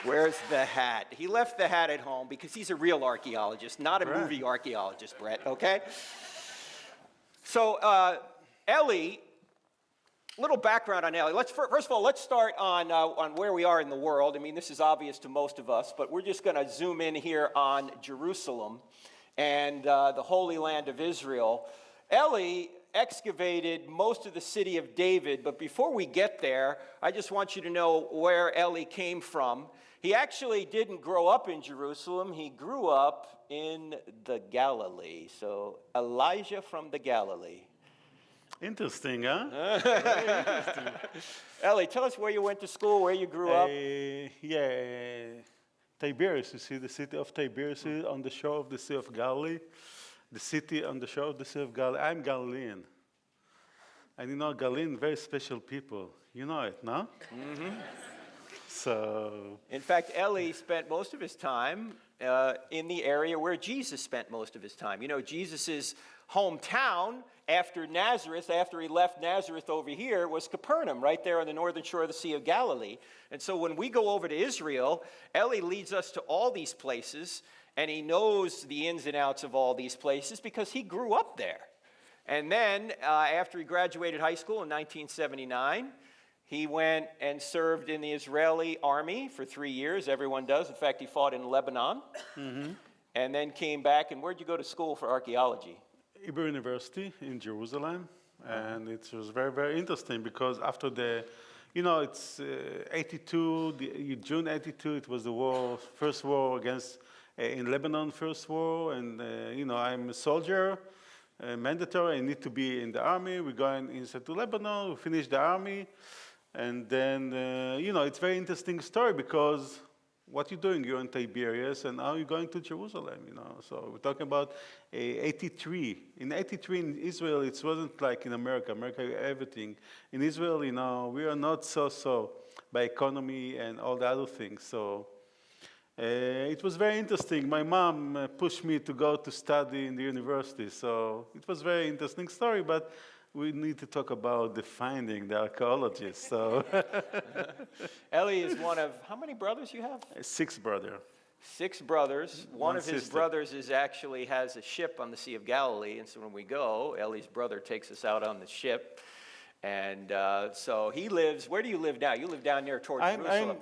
Where's the hat? He left the hat at home because he's a real archaeologist, not a Right. movie archaeologist, Brett, okay? So, Eli, little background on Eli. First of all, let's start on where we are in the world. I mean, this is obvious to most of us, but we're just going to zoom in here on Jerusalem and the Holy Land of Israel. Eli excavated most of the city of David, but before we get there, I just want you to know where Eli came from. He actually didn't grow up in Jerusalem. He grew up in the Galilee. So, Elijah from the Galilee. Interesting, huh? Eli, tell us where you went to school, where you grew up. Tiberias. You see the city of Tiberias on the shore of the Sea of Galilee. The city on the shore of the Sea of Galilee. I'm Galilean. And you know, Galilean, very special people. You know it, no? Mm-hmm. So. In fact, Eli spent most of his time in the area where Jesus spent most of his time. You know, Jesus' hometown after Nazareth, after he left Nazareth over here, was Capernaum, right there on the northern shore of the Sea of Galilee. And so when we go over to Israel, Eli leads us to all these places, and he knows the ins and outs of all these places because he grew up there. And then after he graduated high school in 1979, he went and served in the Israeli army for 3 years. Everyone does. In fact, he fought in Lebanon. Mm-hmm. And then came back. And where'd you go to school for archaeology? Hebrew University in Jerusalem. And it was very, very interesting because after the, you know, it's 82, June 82, it was the war, first war against, in Lebanon, first war. And, you know, I'm a soldier, mandatory. I need to be in the army. We're going inside to Lebanon. We finish the army. And then, you know, it's a very interesting story because what you're doing, you're in Tiberias, and now you're going to Jerusalem, you know. So we're talking about 83. In 83 in Israel, it wasn't like in America. America, everything. In Israel, you know, we are not so by economy and all the other things. So it was very interesting. My mom pushed me to go to study in the university. So it was a very interesting story, but we need to talk about the finding, the archaeologists. So Eli is one of, how many brothers you have? 6 brothers. 6 brothers. One of his sister. brothers actually has a ship on the Sea of Galilee, and so when we go, Eli's brother takes us out on the ship. And so he lives, where do you live now? You live down near toward Jerusalem.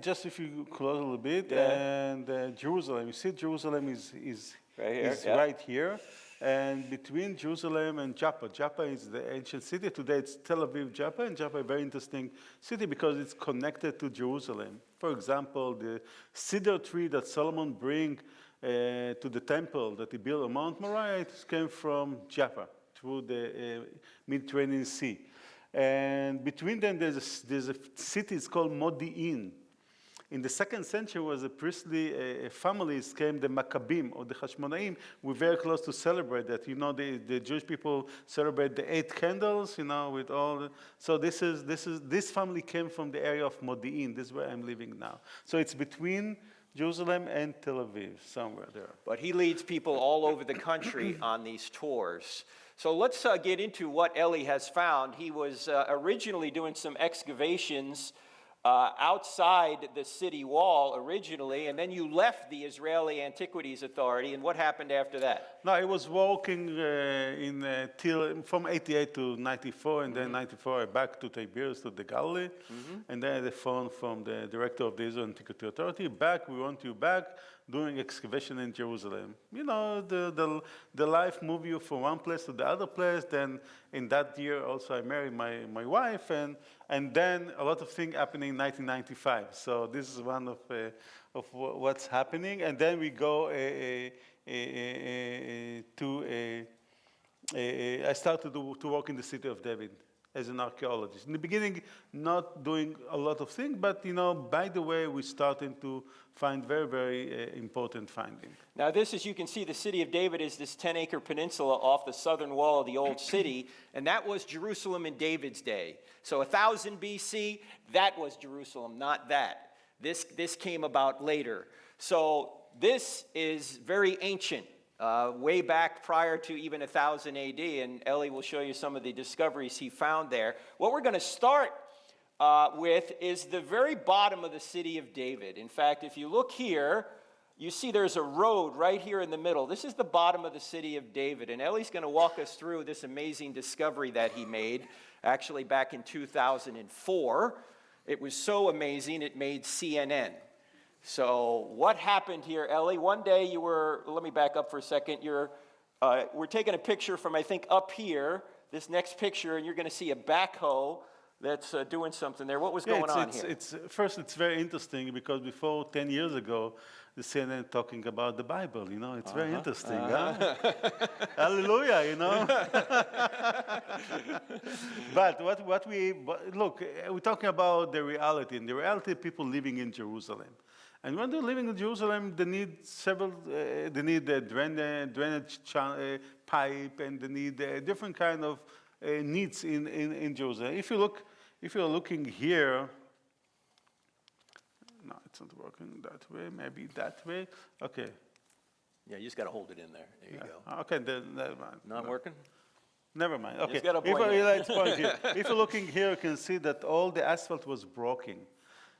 Just if you close a little bit, Yeah. and Jerusalem, you see Jerusalem is Right here, is yeah. right here. And between Jerusalem and Joppa, Joppa is the ancient city. Today it's Tel Aviv, Joppa, and Joppa is a very interesting city because it's connected to Jerusalem. For example, the cedar tree that Solomon bring to the temple that he built on Mount Moriah, it came from Joppa through the Mediterranean Sea. And between them, there's a city, it's called Modi'in. In the 2nd century, was a priestly families came, the Maccabim or the Hashmonaim. We're very close to celebrate that. You know, the Jewish people celebrate the 8 candles. You know, with all. So this family came from the area of Modi'in. This is where I'm living now. So it's between Jerusalem and Tel Aviv, somewhere there. But he leads people all over the country on these tours. So let's get into what Eli has found. He was originally doing some excavations outside the city wall originally, and then you left the Israeli Antiquities Authority, and what happened after that? No, I was working till from 88 to 94, and then 94 I back to Tiberias, to the Galilee, and then I had a phone from the director of the Israel Antiquity Authority. We want you back doing excavation in Jerusalem. You know, the life move you from one place to the other place. Then in that year also I married my wife, and then a lot of things happened in 1995. So this is one of what's happening. And then we go I started to work in the city of David as an archaeologist. In the beginning, not doing a lot of things, but, you know, by the way, we're starting to find very, very important findings. Now this, as you can see, the city of David is this 10-acre peninsula off the southern wall of the old city, and that was Jerusalem in David's day. So 1000 BC, that was Jerusalem, not that. This came about later. So this is very ancient. Way back prior to even 1000 AD, and Eli will show you some of the discoveries he found there. What we're going to start with is the very bottom of the city of David. In fact, if you look here, you see there's a road right here in the middle. This is the bottom of the city of David. And Eli's going to walk us through this amazing discovery that he made, actually back in 2004. It was so amazing, it made CNN. So what happened here, Eli? One day you were, let me back up for a second. We're taking a picture from, I think, up here, this next picture, and you're going to see a backhoe that's doing something there. What was going on here? First, it's very interesting because before 10 years ago, the CNN talking about the Bible, you know, it's very interesting. Huh? Hallelujah, you know. But look, we're talking about the reality, and the reality of people living in Jerusalem. And when they're living in Jerusalem, they need a drainage pipe, and they need different kind of needs in Jerusalem. If you're looking here, no, it's not working that way. Maybe that way. Okay. Yeah, you just got to hold it in there. There you go. Okay, then never mind. Not working? Never mind. Okay. Just gotta point it. If you're looking here, you can see that all the asphalt was broken.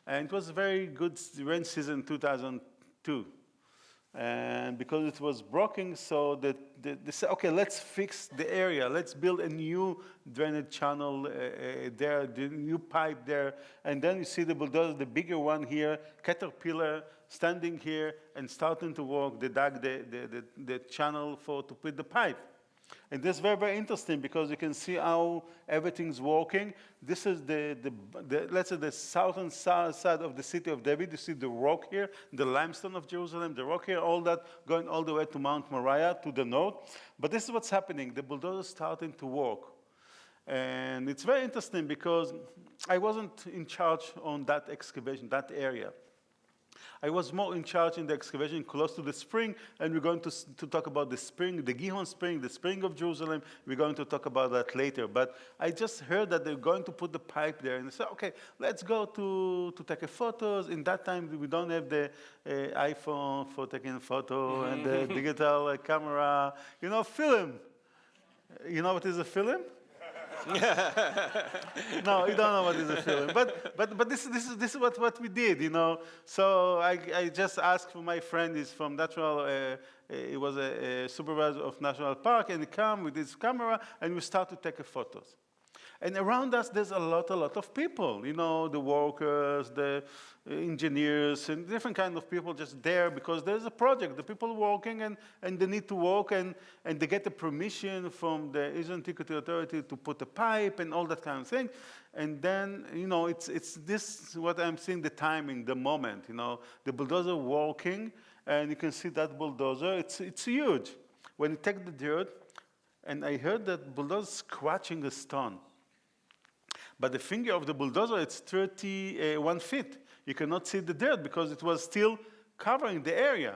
And it was a very good rain season 2002. And because it was broken, so they said, okay, let's fix the area. Let's build a new drainage channel there, the new pipe there. And then you see the bulldozer, the bigger one here, Caterpillar, standing here and starting to work. They dug the channel to put the pipe. And this is very, very interesting because you can see how everything's working. This is let's say the southern side of the city of David. You see the rock here, the limestone of Jerusalem, the rock here, all that going all the way to Mount Moriah to the north. But this is what's happening. The bulldozer is starting to work. And it's very interesting because I wasn't in charge on that excavation, that area. I was more in charge in the excavation close to the spring, and we're going to talk about the spring, the Gihon Spring, the spring of Jerusalem. We're going to talk about that later. But I just heard that they're going to put the pipe there, and I said, okay, let's go to take photos. In that time, we don't have the iPhone for taking photo and the digital camera. You know, film. You know what is a film? No, you don't know what is a film. But this is what we did, you know. So I just asked for my friend, he's from he was a supervisor of National Park, and he came with his camera, and we start to take photos. And around us, there's a lot of people, you know, the workers, the engineers, and different kind of people just there because there's a project. The people working, and they need to work, and they get the permission from the Israel Antiquity Authority to put a pipe and all that kind of thing. And then, you know, it's this, what I'm seeing, the timing, the moment, you know, the bulldozer working, and you can see that bulldozer, it's huge. When you take the dirt, and I heard that bulldozer scratching a stone. But the finger of the bulldozer, it's 31 feet. You cannot see the dirt because it was still covering the area.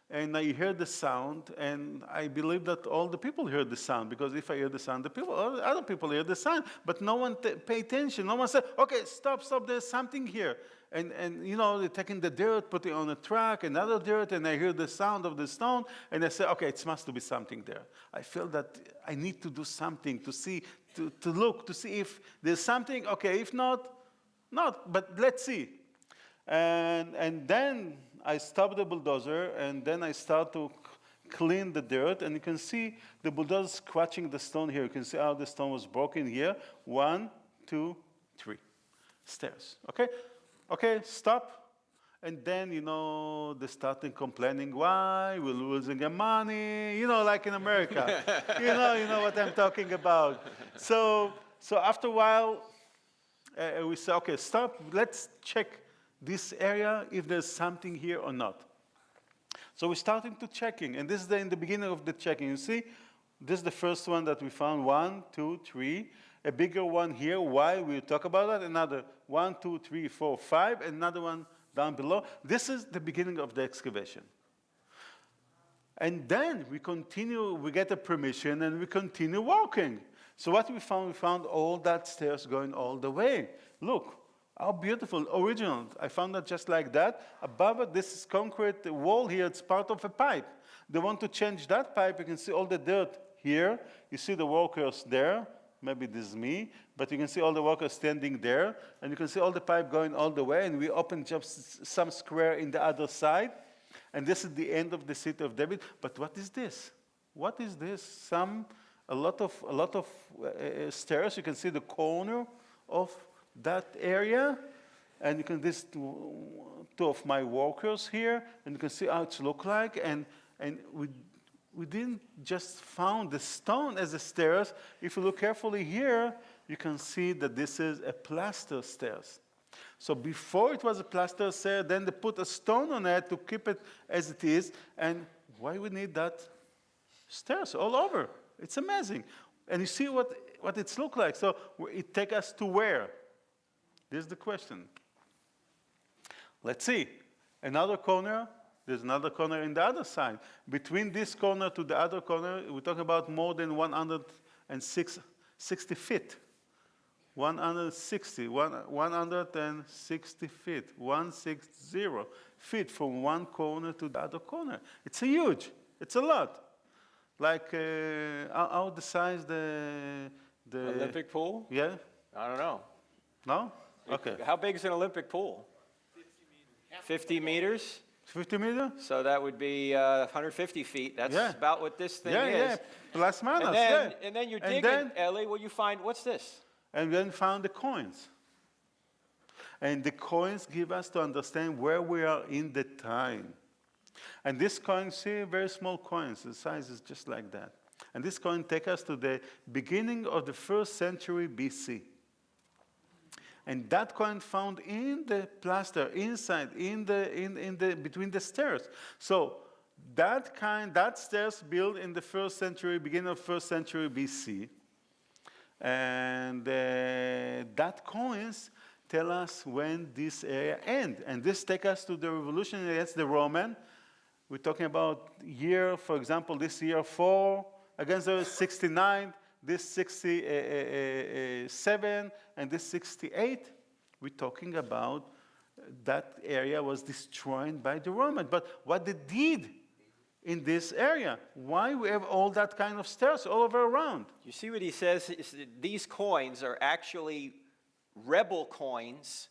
And I heard the sound, and I believe that all the people heard the sound, because if I hear the sound, other people hear the sound, but no one pay attention. No one said, okay, stop, there's something here. And you know, they're taking the dirt, putting it on a truck, another dirt, and I hear the sound of the stone, and I say, okay, it must be something there. I feel that I need to do something to see, to look, to see if there's something. Okay, if not, but let's see. And then I stop the bulldozer, and then I start to clean the dirt, and you can see the bulldozer scratching the stone here. You can see how the stone was broken here. 1, 2, 3 stairs. Okay, stop. And then, you know, they started complaining, why? We're losing our money. You know, like in America. you know what I'm talking about. So after a while, we say, okay, stop. Let's check this area, if there's something here or not. So we're starting to checking, and this is in the beginning of the checking. You see, this is the first one that we found, 1, 2, 3. A bigger one here, why? We'll talk about that. Another 1, 2, 3, 4, 5, and another one down below. This is the beginning of the excavation. And then we continue, we get a permission, and we continue walking. So what we found all that stairs going all the way. Look. How beautiful, original. I found that just like that. Above it, this is concrete wall here. It's part of a pipe. They want to change that pipe. You can see all the dirt here. You see the workers there. Maybe this is me, but you can see all the workers standing there, and you can see all the pipe going all the way, and we open just some square in the other side, and this is the end of the city of David. But what is this? What is this? A lot of stairs. You can see the corner of that area, and you can this two of my workers here, and you can see how it looks like, and we didn't just found the stone as the stairs. If you look carefully here, you can see that this is a plaster stairs. So before it was a plaster stair, then they put a stone on it to keep it as it is. And why we need that stairs all over? It's amazing. And you see what it's look like. So it take us to where? This is the question. Let's see. Another corner. There's another corner in the other side. Between this corner to the other corner, we're talking about more than 160 feet. 160 feet. 160 feet from one corner to the other corner. It's huge. It's a lot. Like, how the size the Olympic pool? Yeah? I don't know. No? Okay. How big is an Olympic pool? 50 meters? 50 meters? So that would be 150 feet. That's about what this thing is. Yeah, plus minus, And then you're digging, Eli, well, you find, what's this? And then found the coins. And the coins give us to understand where we are in the time. And this coin, see, very small coins. The size is just like that. And this coin takes us to the beginning of the 1st century BC. And that coin found in the plaster, inside, between the stairs. So that stairs built in the 1st century, beginning of 1st century BC. And that coins tell us when this area end. And this takes us to the revolution against the Roman. We're talking about year, for example, this year 4 against the 69, this 67, and this 68. We're talking about that area was destroyed by the Romans. But what they did in this area, why we have all that kind of stairs all over around? You see what he says? Is that these coins are actually rebel coins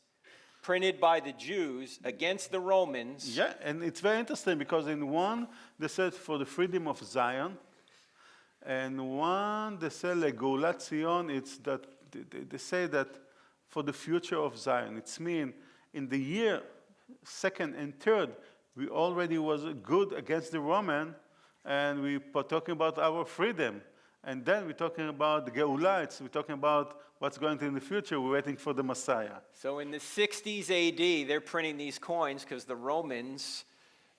printed by the Jews against the Romans. Yeah, and it's very interesting because in one, they said for the freedom of Zion, and one, they say Legeulat Zion, it's that they say that for the future of Zion. It's mean in the year 2nd and 3rd, we already was good against the Roman, and we were talking about our freedom. And then we're talking about the Geulah, we're talking about what's going to in the future. We're waiting for the Messiah. So in the 60s AD, they're printing these coins because the Romans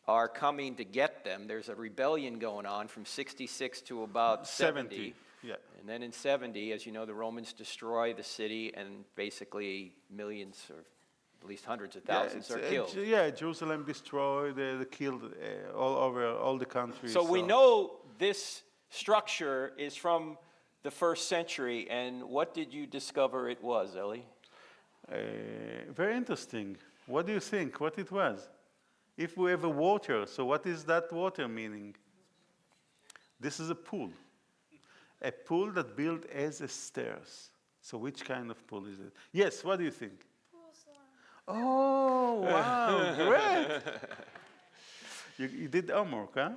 are coming to get them. There's a rebellion going on from 66 to about 70. Yeah. And then in 70, as you know, the Romans destroy the city, and basically millions, or at least hundreds of thousands, are killed. Jerusalem destroyed, they killed all over all the country. So we know this structure is from the 1st century, and what did you discover it was, Eli? Very interesting. What do you think? What it was? If we have a water, so what is that water meaning? This is a pool. A pool that built as a stairs. So which kind of pool is it? Yes, what do you think? Oh, wow, great. You did homework, huh?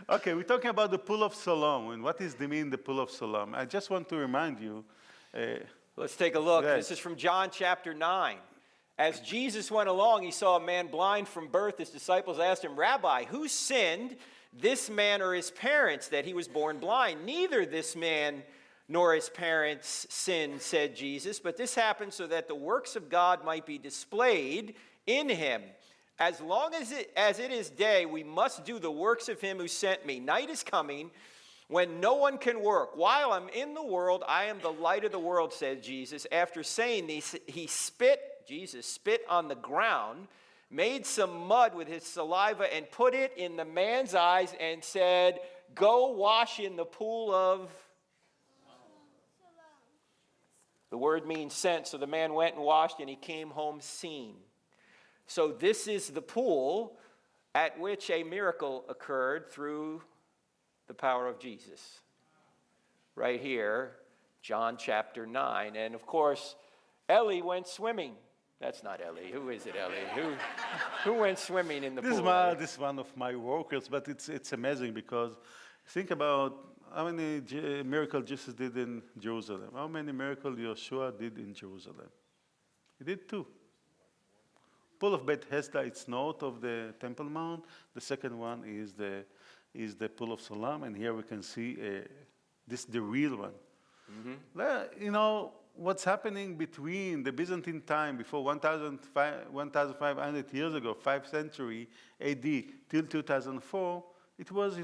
Okay, we're talking about the Pool of Siloam. And what is the meaning, the Pool of Siloam? I just want to remind you. Let's take a look. This is from John chapter 9. As Jesus went along, he saw a man blind from birth. His disciples asked him, Rabbi, who sinned, this man or his parents, that he was born blind? Neither this man nor his parents sinned, said Jesus, but this happened so that the works of God might be displayed in him. As long as it is day, we must do the works of him who sent me. Night is coming when no one can work. While I'm in the world, I am the light of the world, said Jesus. After saying this, Jesus spit on the ground, made some mud with his saliva, and put it in the man's eyes and said, go wash in the pool of... The word means sent, so the man went and washed, and he came home seeing. So this is the pool at which a miracle occurred through the power of Jesus. right here, John chapter 9. And of course, Eli went swimming. That's not Eli. Who is it, Eli? Who went swimming in the pool? This is one of my workers, but it's amazing because think about how many miracles Jesus did in Jerusalem. How many miracles Yeshua did in Jerusalem? He did 2. Pool of Bethesda, it's north of the Temple Mount. The second one is the Pool of Siloam, and here we can see the real one. You know, what's happening between the Byzantine time, before 1,500 years ago, 5th century AD, till 2004, it was,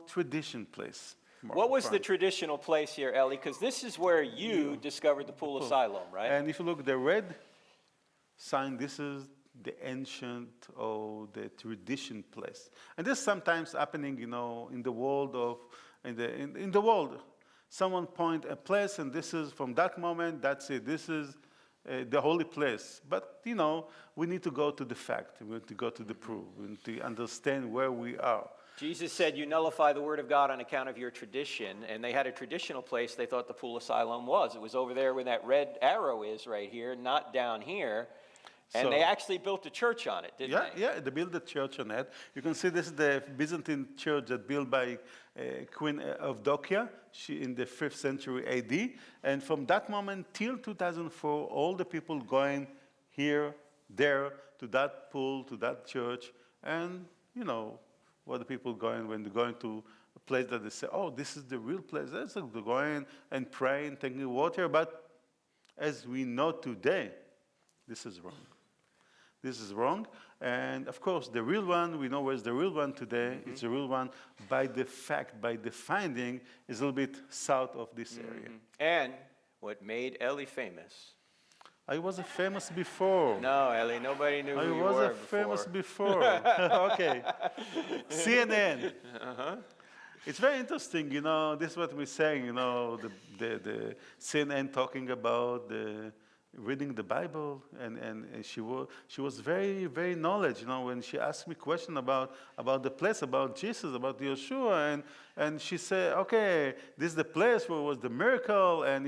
tradition place. What was the traditional place here, Eli? Because this is where you discovered the Pool of Siloam, right? And if you look, the red sign, this is the ancient or the tradition place. And this is sometimes happening, in the world of, in the world. Someone point a place, and this is, from that moment, that's it. This is the holy place. But, we need to go to the fact. We need to go to the proof. We need to understand where we are. Jesus said, you nullify the word of God on account of your tradition. And they had a traditional place they thought the Pool of Siloam was. It was over there where that red arrow is right here, not down here. And they actually built a church on it, didn't they? Yeah, they built a church on it. You can see this is the Byzantine church that built by Queen of Dokia in the 5th century AD. And from that moment till 2004, all the people going here, there, to that pool, to that church. And, what the people going when they're going to a place that they say, oh, this is the real place. That's like they're going and praying, taking water. But as we know today, this is wrong. This is wrong. And of course, the real one, we know where's the real one today. It's the real one by the fact, by the finding, is a little bit south of this area. And what made Eli famous? I was famous before. No, Eli, nobody knew who you were I was famous before. Okay. CNN. It's very interesting, this is what we're saying, the CNN talking about reading the Bible, and she was very, very knowledgeable, when she asked me question about the place, about Jesus, about Yeshua, and she said, okay, this is the place where was the miracle, and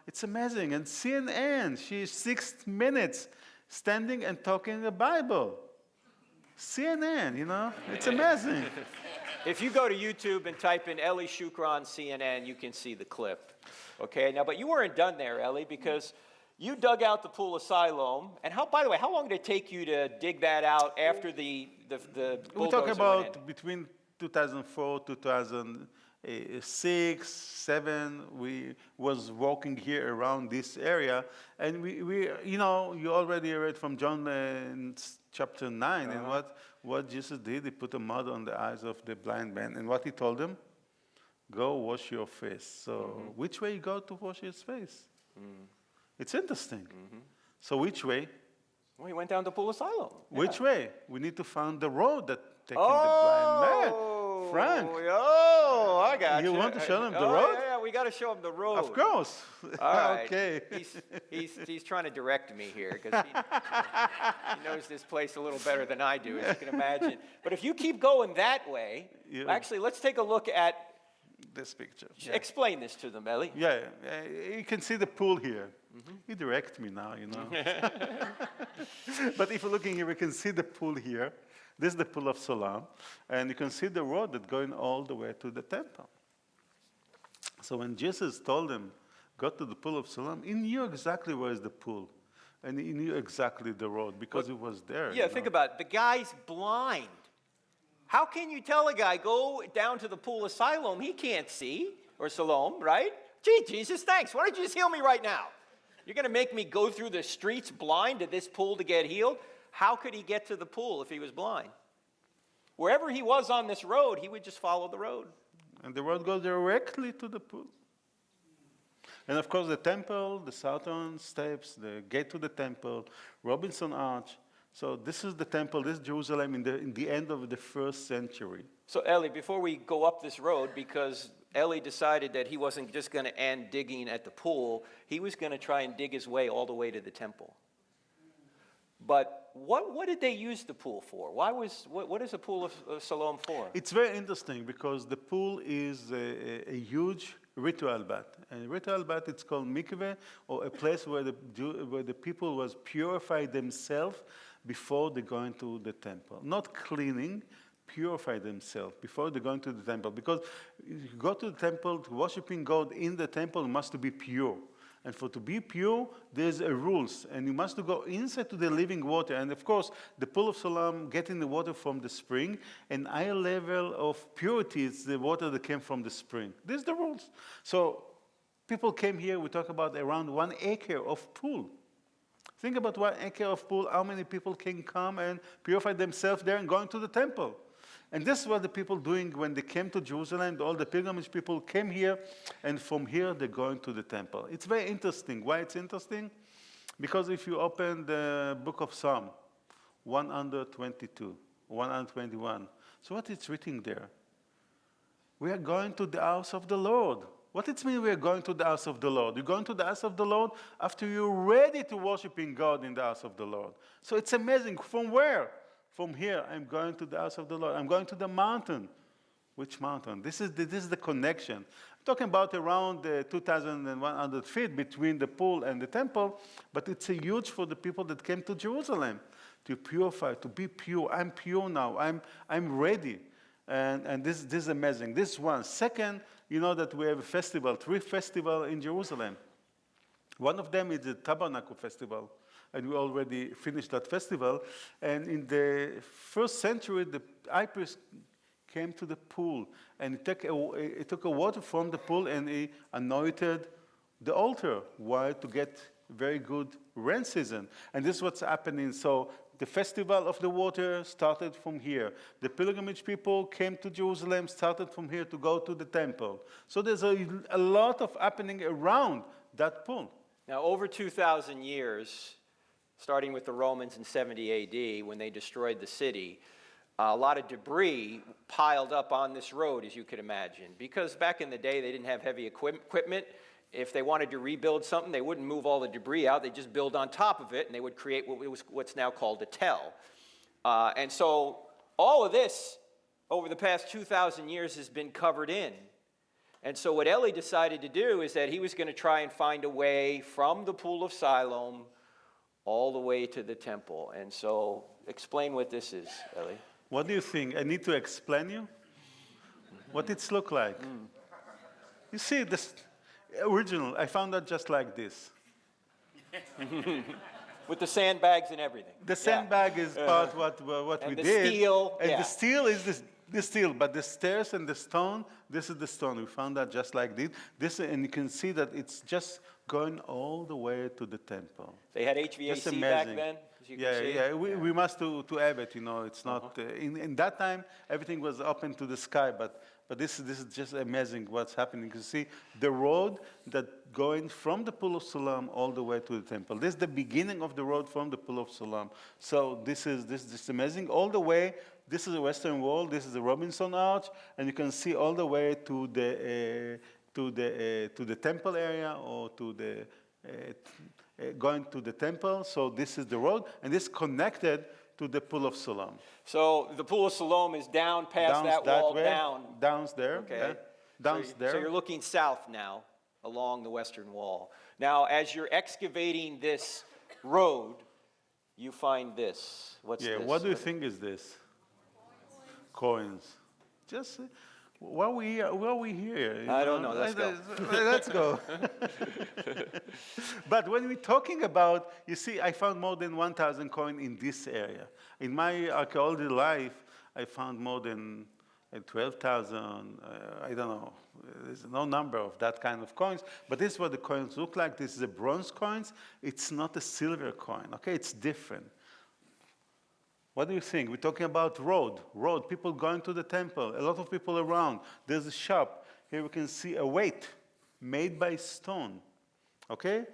it's amazing. And CNN, she's 6 minutes standing and talking the Bible. CNN, it's amazing. If you go to YouTube and type in Eli Shukron CNN, you can see the clip. Okay, now, but you weren't done there, Eli, because you dug out the Pool of Siloam. And by the way, how long did it take you to dig that out after the bulldozer we talk about went in? between 2004, 2006, 7. We was walking here around this area, and we you already read from John chapter 9, and what Jesus did, he put a mud on the eyes of the blind man, and what he told him, go wash your face. So which way you go to wash his face? It's interesting. So which way? Well, he went down the Pool of Siloam. Which way? We need to find the road that taking the blind man. Frank. Oh, I got you. You want to show him the road? Yeah, we got to show him the road. Of course. All right. Okay. He's trying to direct me here because he knows this place a little better than I do, as you can imagine. But if you keep going that way, actually, let's take a look at this picture. Explain this to them, Eli. Yeah, you can see the pool here. He directs me now, But if you're looking here, we can see the pool here. This is the Pool of Siloam, and you can see the road that's going all the way to the temple. So when Jesus told him, go to the Pool of Siloam, he knew exactly where is the pool, and he knew exactly the road because it was there. Yeah, think about it. The guy's blind. How can you tell a guy, go down to the Pool of Siloam? He can't see, or Siloam, right? Gee, Jesus, thanks. Why don't you just heal me right now? You're going to make me go through the streets blind to this pool to get healed? How could he get to the pool if he was blind? Wherever he was on this road, he would just follow the road. And the road goes directly to the pool. And of course, the temple, the southern steps, the gate to the temple, Robinson Arch. So this is the temple, this is Jerusalem in the end of the 1st century. So Eli, before we go up this road, because Eli decided that he wasn't just going to end digging at the pool, he was going to try and dig his way all the way to the temple. But what did they use the pool for? What is the Pool of Siloam for? It's very interesting because the pool is a huge ritual bath. And ritual bath, it's called mikveh, or a place where the people was purify themselves before they go into the temple. Not cleaning, purify themselves before they go into the temple. Because if you go to the temple, worshiping God in the temple must be pure. And for to be pure, there's a rules, and you must go inside to the living water. And of course, the pool of Siloam getting the water from the spring, and higher level of purity is the water that came from the spring. These are the rules. So people came here, we talk about around 1 acre of pool. Think about 1 acre of pool, how many people can come and purify themselves there and go into the temple. And this is what the people doing when they came to Jerusalem. All the pilgrimage people came here, and from here they're going to the temple. It's very interesting. Why it's interesting? Because if you open the book of Psalm 122, 121, so what is written there? We are going to the house of the Lord. What it means we are going to the house of the Lord? You're going to the house of the Lord after you're ready to worshiping God in the house of the Lord. So it's amazing. From where? From here, I'm going to the house of the Lord. I'm going to the mountain. Which mountain? This is the connection. I'm talking about around 2,100 feet between the pool and the temple, but it's a huge for the people that came to Jerusalem to purify, to be pure. I'm pure now. I'm ready. And this is amazing. This one. Second, you know that we have a festival, 3 festivals in Jerusalem. One of them is the Tabernacle Festival. And we already finished that festival. And in the 1st century, the high priest came to the pool, and he took a water from the pool, and he anointed the altar. Why? To get very good rain season. And this is what's happening. So the festival of the water started from here. The pilgrimage people came to Jerusalem, started from here to go to the temple. So there's a lot of happening around that pool. Now, over 2,000 years, starting with the Romans in 70 AD, when they destroyed the city, a lot of debris piled up on this road, as you could imagine. Because back in the day, they didn't have heavy equipment. If they wanted to rebuild something, they wouldn't move all the debris out. They'd just build on top of it, and they would create what's now called a tell. And so all of this, over the past 2,000 years, has been covered in. And so what Eli decided to do is that he was going to try and find a way from the Pool of Siloam all the way to the temple. And so explain what this is, Eli. What do you think? I need to explain you what it looks like. You see, this original, I found that just like this. With the sandbags and everything. The sandbag is part what we did. And the steel. And the steel is the steel, but the stairs and the stone, this is the stone. We found that just like this. And you can see that it's just going all the way to the temple. They had HVAC back then? We must to have it, you know. It's not, in that time, everything was open to the sky, but this is just amazing what's happening. You see the road that going from the Pool of Siloam all the way to the temple. This is the beginning of the road from the Pool of Siloam. So this is just amazing. All the way, this is the Western Wall, this is the Robinson Arch, and you can see all the way to the temple area, or to the going to the temple. So this is the road, and this connected to the Pool of Siloam. So the Pool of Siloam is down past that wall, down there. Okay. Yeah. Down there. So you're looking south now along the western wall. Now, as you're excavating this road, you find this. What's this? What do you think is this? Coins. Just why are we here? I don't know. Let's go. Let's go. But when we're talking about, you see, I found more than 1,000 coins in this area. In my archaeology life, I found more than 12,000. I don't know. There's no number of that kind of coins. But this is what the coins look like. This is a bronze coins. It's not a silver coin. Okay, it's different. What do you think? We're talking about road, people going to the temple, a lot of people around. There's a shop. Here we can see a weight made by stone, okay?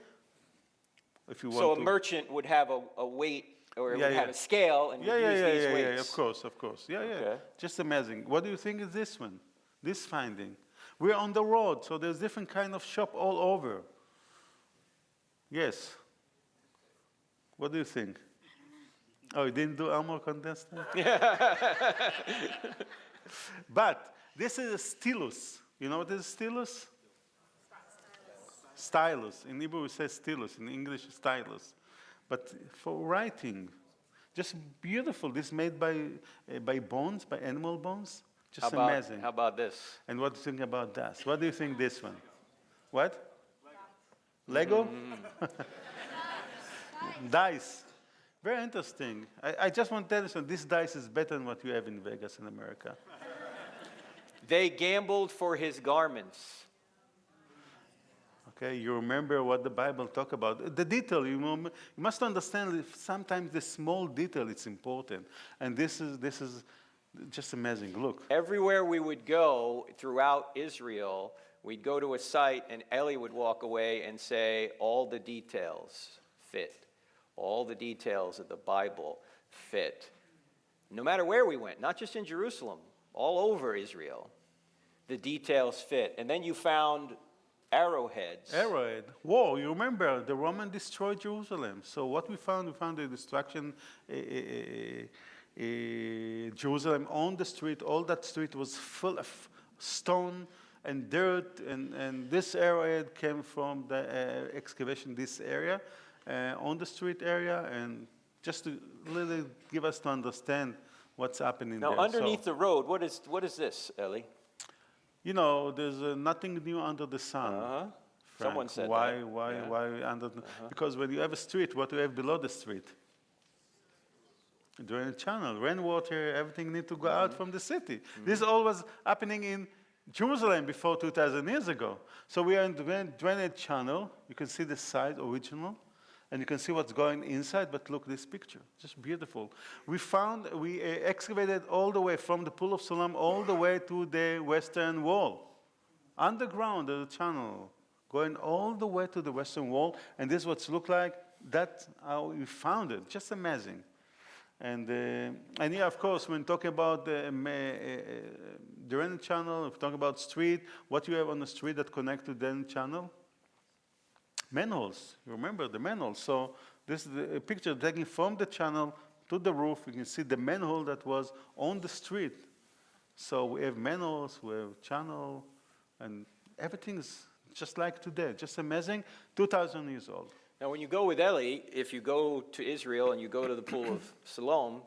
If you want so a merchant would have a weight, or would have a scale, and would use these weights. Yeah, of course. Okay. Just amazing. What do you think is this one, this finding? We're on the road, so there's different kind of shop all over. Yes. What do you think? Oh, you didn't do armor contest? But this is a stylus. You know what is a stylus? stylus. In Hebrew we say stylus, in English stylus. But for writing, just beautiful. This made by bones, by animal bones. Just amazing. How about this? And what do you think about that? What do you think this one? What? Lego? Dice. Very interesting. I just want to tell you something. This dice is better than what you have in Vegas in America. They gambled for his garments. Okay, you remember what the Bible talk about. The detail, you must understand that sometimes the small detail is important. And this is just amazing. Look. Everywhere we would go throughout Israel, we'd go to a site and Eli would walk away and say, all the details fit. All the details of the Bible fit. No matter where we went, not just in Jerusalem, all over Israel, the details fit. And then you found arrowheads. Arrowhead. Whoa, you remember the Roman destroyed Jerusalem. So what we found the destruction Jerusalem on the street. All that street was full of stone and dirt, and this arrowhead came from the excavation, this area, on the street area, and just to really give us to understand what's happening now, there. Now, underneath the road, what is this, Eli? You know, there's nothing new under the sun. Uh-huh. Frank. Someone said why, that. Why under? Because when you have a street, what do you have below the street? Drainage channel, rainwater, everything need to go out from the city. This all was happening in Jerusalem before 2,000 years ago. So we are in the drainage channel. You can see the side original, and you can see what's going inside. But look, this picture, just beautiful. We excavated all the way from the Pool of Siloam all the way to the western wall, underground, the channel, going all the way to the western wall. And this is what it looked like. That's how we found it. Just amazing. And yeah, of course, when talking about the drainage channel, if talking about street, what you have on the street that connect to the drainage channel? Manholes. You remember the manholes. So this is a picture taken from the channel to the roof. You can see the manhole that was on the street. So we have manholes, we have channel, and everything is just like today. Just amazing. 2,000 years old. Now, when you go with Eli, if you go to Israel and you go to the Pool of Siloam,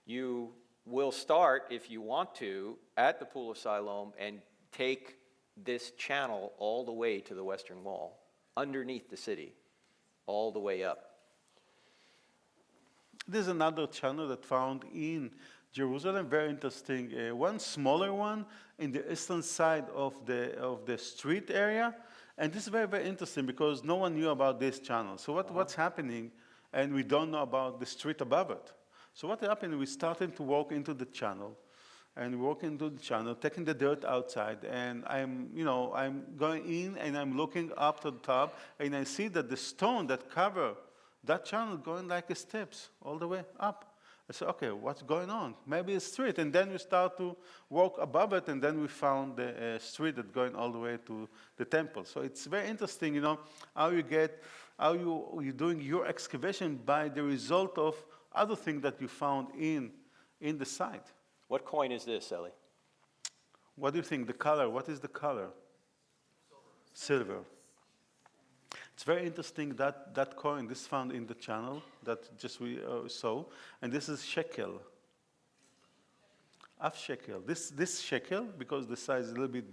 you will start, if you want to, at the Pool of Siloam and take this channel all the way to the western wall, underneath the city, all the way up. There's another channel that found in Jerusalem, very interesting. One smaller one in the eastern side of the street area. And this is very, very interesting because no one knew about this channel. So what's happening, and we don't know about the street above it. So what happened, we started to walk into the channel, and walk into the channel, taking the dirt outside, and I'm going in and I'm looking up to the top, and I see that the stone that cover that channel going like a steps all the way up. I said, okay, what's going on? Maybe it's street. And then we start to walk above it, and then we found the street that's going all the way to the temple. So it's very interesting, how you're doing your excavation by the result of other things that you found in the site. What coin is this, Eli? What do you think? The color, what is the color? Silver. It's very interesting that coin, this found in the channel that just we saw, and this is shekel, half shekel. This shekel, because the size is a little bit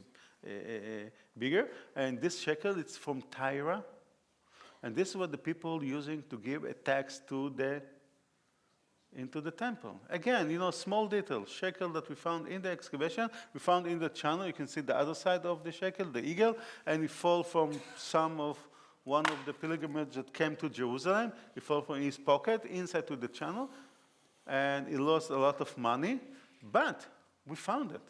bigger, and this shekel, it's from Tyre, and this is what the people using to give a tax into the temple. Again, small detail, shekel that we found in the excavation, we found in the channel. You can see the other side of the shekel, the eagle, and it fall from one of the pilgrims that came to Jerusalem. He fell from his pocket inside to the channel, and he lost a lot of money, but we found it.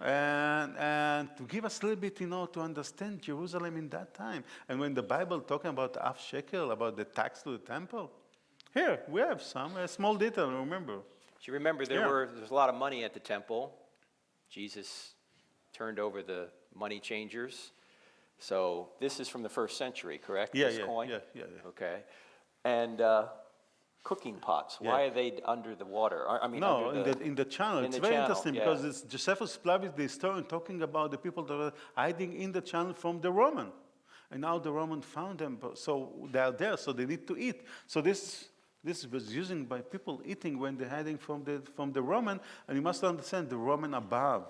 And to give us a little bit, to understand Jerusalem in that time. And when the Bible talking about half shekel, about the tax to the temple, here we have a small detail, remember. You remember there's a lot of money at the temple. Jesus turned over the money changers. So this is from the 1st century, correct? Yeah, this coin? Yeah. Okay. And cooking pots. Yeah. Why are they under the water? I mean, No, under in the channel. in It's the very channel, interesting yeah. because it's Josephus Flavius, the historian, talking about the people that were hiding in the channel from the Roman. And now the Roman found them, so they are there, so they need to eat. So this was used by people eating when they're hiding from the Roman. And you must understand, the Roman above.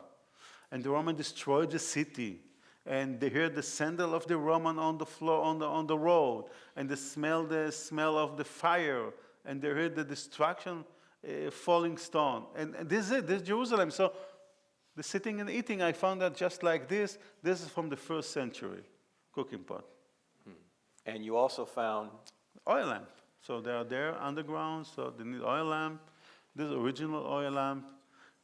And the Roman destroyed the city. And they heard the sandal of the Roman on the floor, on the road. And they smelled the smell of the fire. And they heard the destruction, falling stone. And this is it, this is Jerusalem. So the sitting and eating, I found that just like this. This is from the 1st century, cooking pot. And you also found Oil lamp. So they are there underground, so they need oil lamp. This is original oil lamp.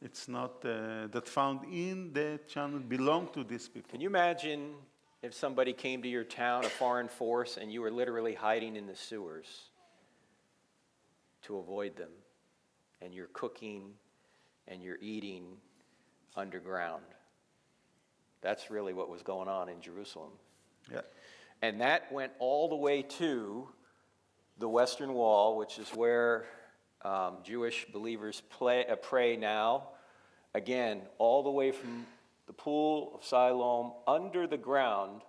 It's not that found in the channel belong to these people. Can you imagine if somebody came to your town, a foreign force, and you were literally hiding in the sewers to avoid them, and you're cooking and you're eating underground? That's really what was going on in Jerusalem. Yeah. And that went all the way to the Western Wall, which is where Jewish believers pray now. Again, all the way from the Pool of Siloam under the ground.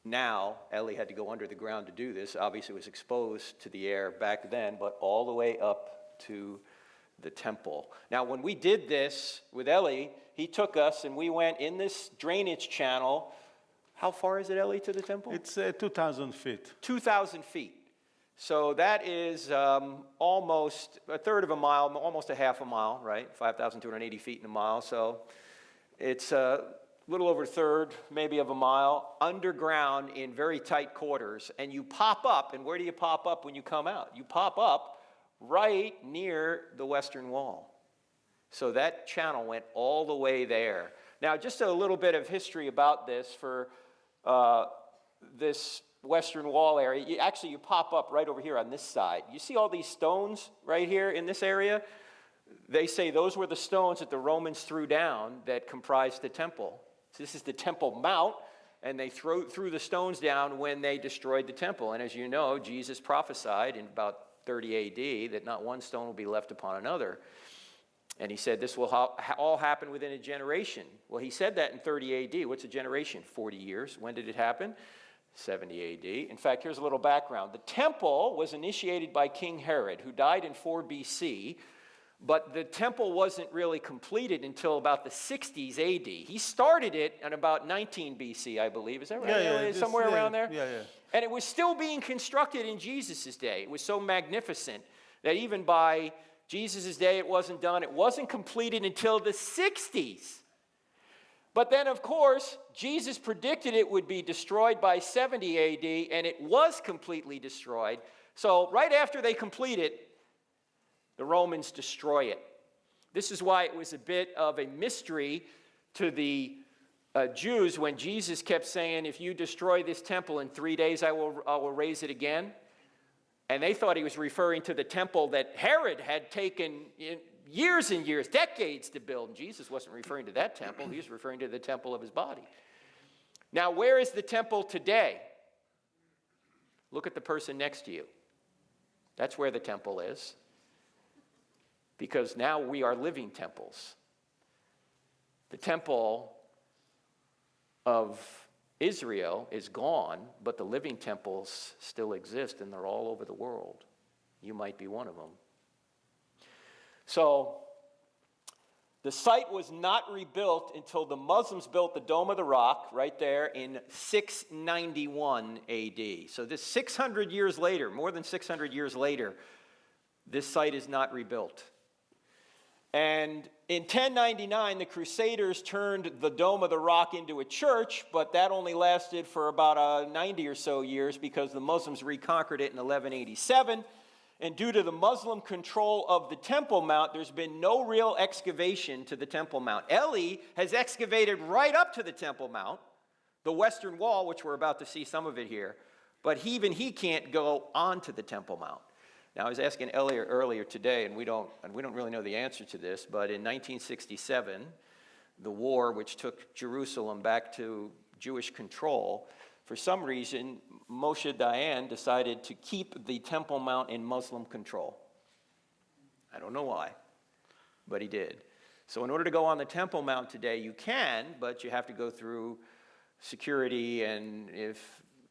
Now, Eli had to go under the ground to do this. Obviously, it was exposed to the air back then, but all the way up to the temple. Now, when we did this with Eli, he took us and we went in this drainage channel. How far is it, Eli, to the temple? It's 2,000 feet. 2,000 feet. So that is almost a third of a mile, almost a half a mile, right? 5,280 feet in a mile. So it's a little over a third, maybe of a mile, underground in very tight quarters. And you pop up, and where do you pop up when you come out? You pop up right near the Western Wall. So that channel went all the way there. Now, just a little bit of history about this for this Western Wall area. You pop up right over here on this side. You see all these stones right here in this area? They say those were the stones that the Romans threw down that comprised the temple. So this is the Temple Mount, and they threw the stones down when they destroyed the temple. And as you know, Jesus prophesied in about 30 AD that not one stone will be left upon another. And he said this will all happen within a generation. Well, he said that in 30 AD. What's a generation? 40 years. When did it happen? 70 AD. In fact, here's a little background. The temple was initiated by King Herod, who died in 4 BC, but the temple wasn't really completed until about the 60s AD. He started it in about 19 BC, I believe. Is that right? Yeah, somewhere around there? Yeah. And it was still being constructed in Jesus' day. It was so magnificent that even by Jesus' day it wasn't done. It wasn't completed until the 60s. But then, of course, Jesus predicted it would be destroyed by 70 AD, and it was completely destroyed. So right after they complete it, the Romans destroy it. This is why it was a bit of a mystery to the Jews when Jesus kept saying, if you destroy this temple in 3 days, I will raise it again. And they thought he was referring to the temple that Herod had taken years and years, decades to build. And Jesus wasn't referring to that temple. He was referring to the temple of his body. Now, where is the temple today? Look at the person next to you. That's where the temple is. Because now we are living temples. The temple of Israel is gone, but the living temples still exist, and they're all over the world. You might be one of them. So, the site was not rebuilt until the Muslims built the Dome of the Rock right there in 691 AD. So this 600 years later, more than 600 years later, this site is not rebuilt. And in 1099, the Crusaders turned the Dome of the Rock into a church, but that only lasted for about 90 or so years because the Muslims reconquered it in 1187. And due to the Muslim control of the Temple Mount, there's been no real excavation to the Temple Mount. Eli has excavated right up to the Temple Mount, the Western Wall, which we're about to see some of it here, but even he can't go onto the Temple Mount. Now, I was asking Eli earlier today, and we don't really know the answer to this, but in 1967, the war which took Jerusalem back to Jewish control, for some reason, Moshe Dayan decided to keep the Temple Mount in Muslim control. I don't know why, but he did. So in order to go on the Temple Mount today, you can, but you have to go through security, and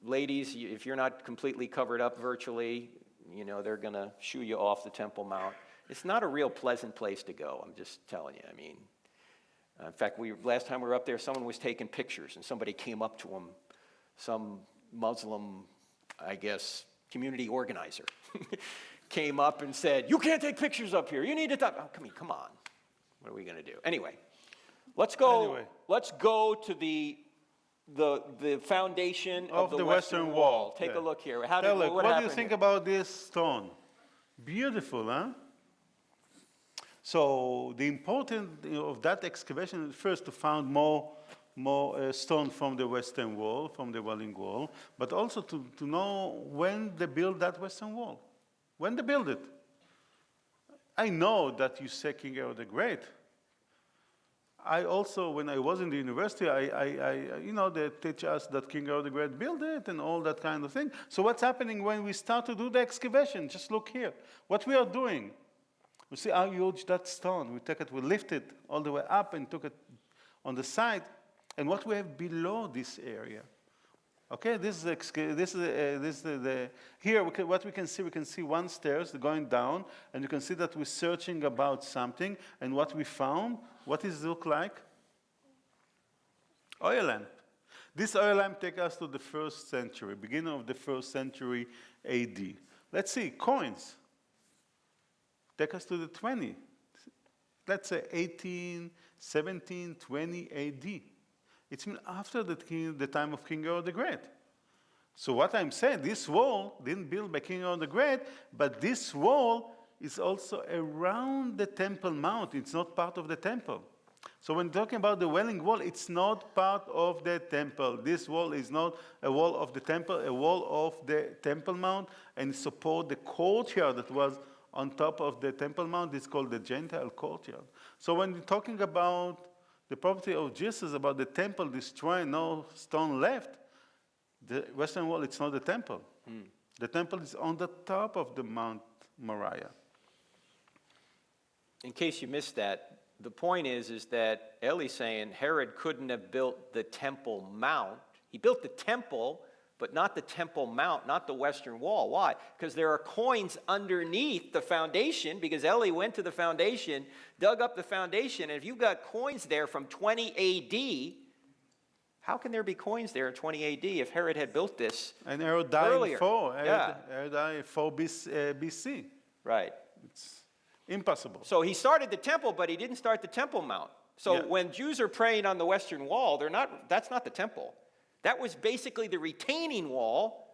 ladies, if you're not completely covered up virtually, you know, they're going to shoo you off the Temple Mount. It's not a real pleasant place to go, I'm just telling you. I mean, in fact, last time we were up there, someone was taking pictures, and somebody came up to him, some Muslim, I guess, community organizer, came up and said, "You can't take pictures up here. You need to talk." Oh, come on. What are we going to do? Anyway, let's go to the foundation of the Western Wall. Take a look here. What do you think about this stone? Beautiful, huh? So the importance of that excavation is first to find more stone from the Western Wall, from the Wailing Wall, but also to know when they built that Western Wall. When they built it. I know that you say King Herod the Great. I also, when I was in the university, they teach us that King Herod the Great built it and all that kind of thing. So what's happening when we start to do the excavation? Just look here. What we are doing. You see how huge that stone. We lift it all the way up and took it on the side. And what we have below this area. Okay, what we can see one stairs going down, and you can see that we're searching about something, and what we found, what does it look like? Oil lamp. This oil lamp takes us to the 1st century, beginning of the 1st century AD. Let's see, coins. Take us to the 20. Let's say 18, 17, 20 AD. It's after the time of King Herod the Great. So what I'm saying, this wall didn't build by King Herod the Great, but this wall is also around the Temple Mount. It's not part of the temple. So when talking about the Wailing Wall, it's not part of the temple. This wall is not a wall of the temple, a wall of the Temple Mount, and it supports the courtyard that was on top of the Temple Mount. It's called the Gentile courtyard. So when you're talking about the property of Jesus, about the temple destroying, no stone left, the Western Wall, it's not the temple. The temple is on the top of the Mount Moriah. In case you missed that, the point is that Eli's saying Herod couldn't have built the Temple Mount. He built the temple, but not the Temple Mount, not the Western Wall. Why? Because there are coins underneath the foundation, because Eli went to the foundation, dug up the foundation, and if you've got coins there from 20 AD, how can there be coins there in 20 AD if Herod had built this and Herod died earlier? Herod died in 4 BC. Right. It's impossible. So he started the temple, but he didn't start the Temple Mount. So when Jews are praying on the Western Wall, that's not the temple. That was basically the retaining wall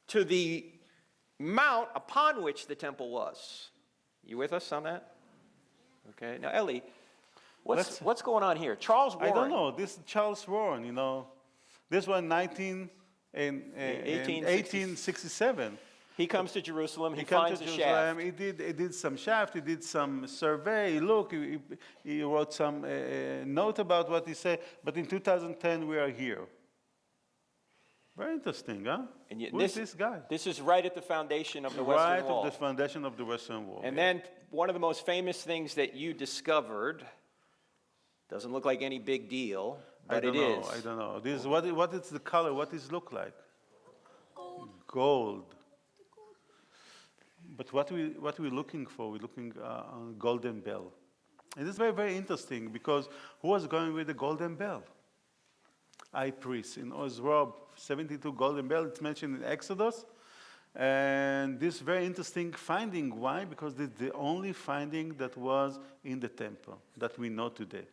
to the mount upon which the temple was. You with us on that? Okay. Now, Eli, what's going on here? Charles Warren. I don't know. This is Charles Warren, you know. This was 1867. He comes to Jerusalem. He finds a shaft. He did some shaft. He did some survey. Look, he wrote some note about what he said. But in 2010, we are here. Very interesting, huh? And Who's this guy? This is right at the foundation of the Western Wall. Right at the foundation of the Western Wall. And then one of the most famous things that you discovered, doesn't look like any big deal, but it is. I don't know. This what is the color? What does it look like? Gold. But what we're looking for, we're looking on golden bell. And it's very, very interesting because who was going with the golden bell? High priest in his robe, 72 golden bell. It's mentioned in Exodus. And this very interesting finding. Why? Because it's the only finding that was in the temple that we know today.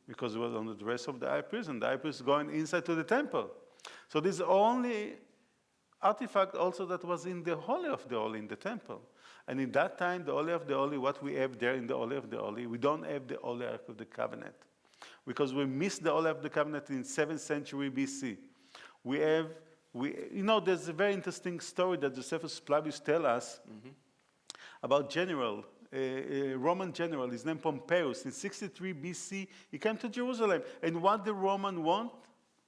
Because it was on the dress of the high priest, and the high priest going inside to the temple. So this is the only artifact also that was in the Holy of the Holy in the temple. And in that time, the Holy of the Holy, what we have there in the Holy of the Holy, we don't have the Holy Ark of the Covenant. Because we missed the Holy of the Covenant in 7th century BC. There's a very interesting story that Josephus Flavius tells us about a Roman general, his name Pompeius. In 63 BC, he came to Jerusalem. And what the Roman want?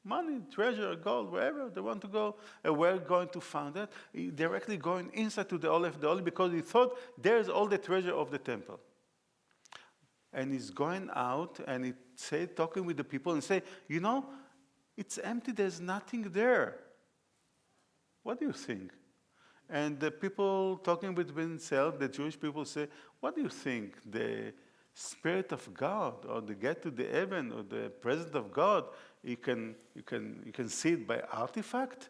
money, treasure, gold, wherever they want to go, and we're going to find it. Directly going inside to the Holy of the Holy because he thought there's all the treasure of the temple. And he's going out and he said, talking with the people and say, you know, it's empty, there's nothing there. What do you think? And the people talking between themselves, the Jewish people say, what do you think? The Spirit of God, or the get to the heaven, or the presence of God, you can see it by artifact?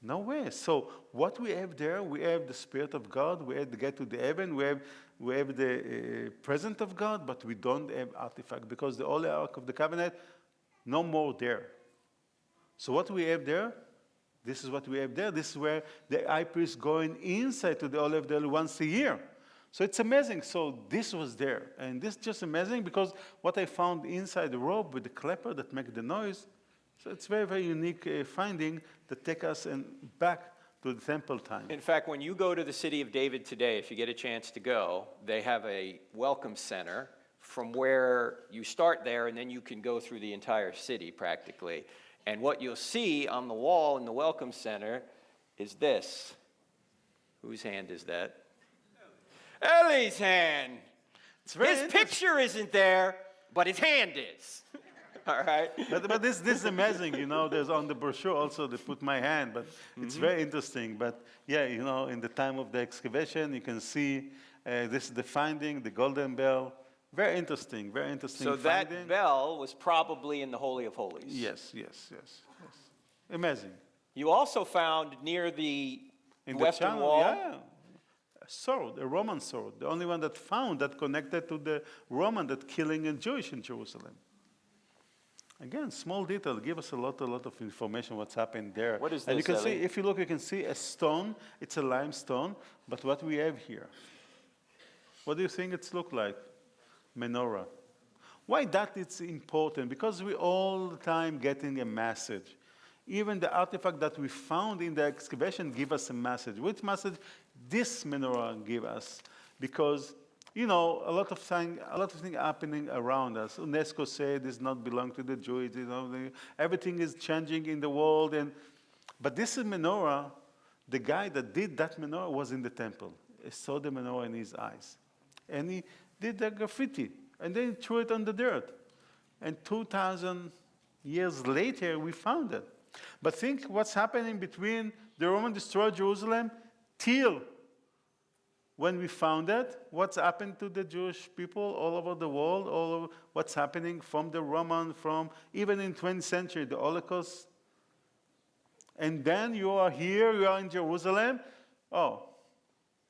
No way. So what we have there, we have the Spirit of God, we have the get to the heaven, we have the presence of God, but we don't have artifact because the Holy Ark of the Covenant, no more there. So what we have there, this is what we have there. This is where the high priest going inside to the Holy of the Holy once a year. So it's amazing. So this was there. And this is just amazing because what I found inside the robe with the clapper that make the noise, so it's very, very unique finding that take us back to the temple time. In fact, when you go to the city of David today, if you get a chance to go, they have a welcome center from where you start there, and then you can go through the entire city practically. And what you'll see on the wall in the welcome center is this. Whose hand is that? Eli's hand. His picture isn't there, but his hand is. All right. But this is amazing, you know. There's on the brochure also they put my hand, but it's very interesting. But yeah, you know, in the time of the excavation, you can see this is the finding, the golden bell. Very interesting, very interesting. So finding. that bell was probably in the Holy of Holies. Yes. Amazing. You also found near the In western the channel, wall. yeah. A sword, a Roman sword, the only one that found that connected to the Roman that killing a Jewish in Jerusalem. Again, small detail, give us a lot of information what's happened there. What is this, and you can Eli? see, if you look, you can see a stone. It's a limestone, but what we have here, what do you think it's look like? Menorah. Why that it's important? Because we all the time getting a message. Even the artifact that we found in the excavation give us a message. Which message this menorah give us? Because, you know, a lot of things happening around us. UNESCO said this not belong to the Jews. You know, everything is changing in the world. But this menorah, the guy that did that menorah was in the temple. He saw the menorah in his eyes. And he did the graffiti. And then threw it on the dirt. And 2,000 years later, we found it. But think what's happening between the Roman destroyed Jerusalem till when we found it, what's happened to the Jewish people all over the world, all over what's happening from the Roman, from even in 20th century, the Holocaust. And then you are here, you are in Jerusalem. Oh,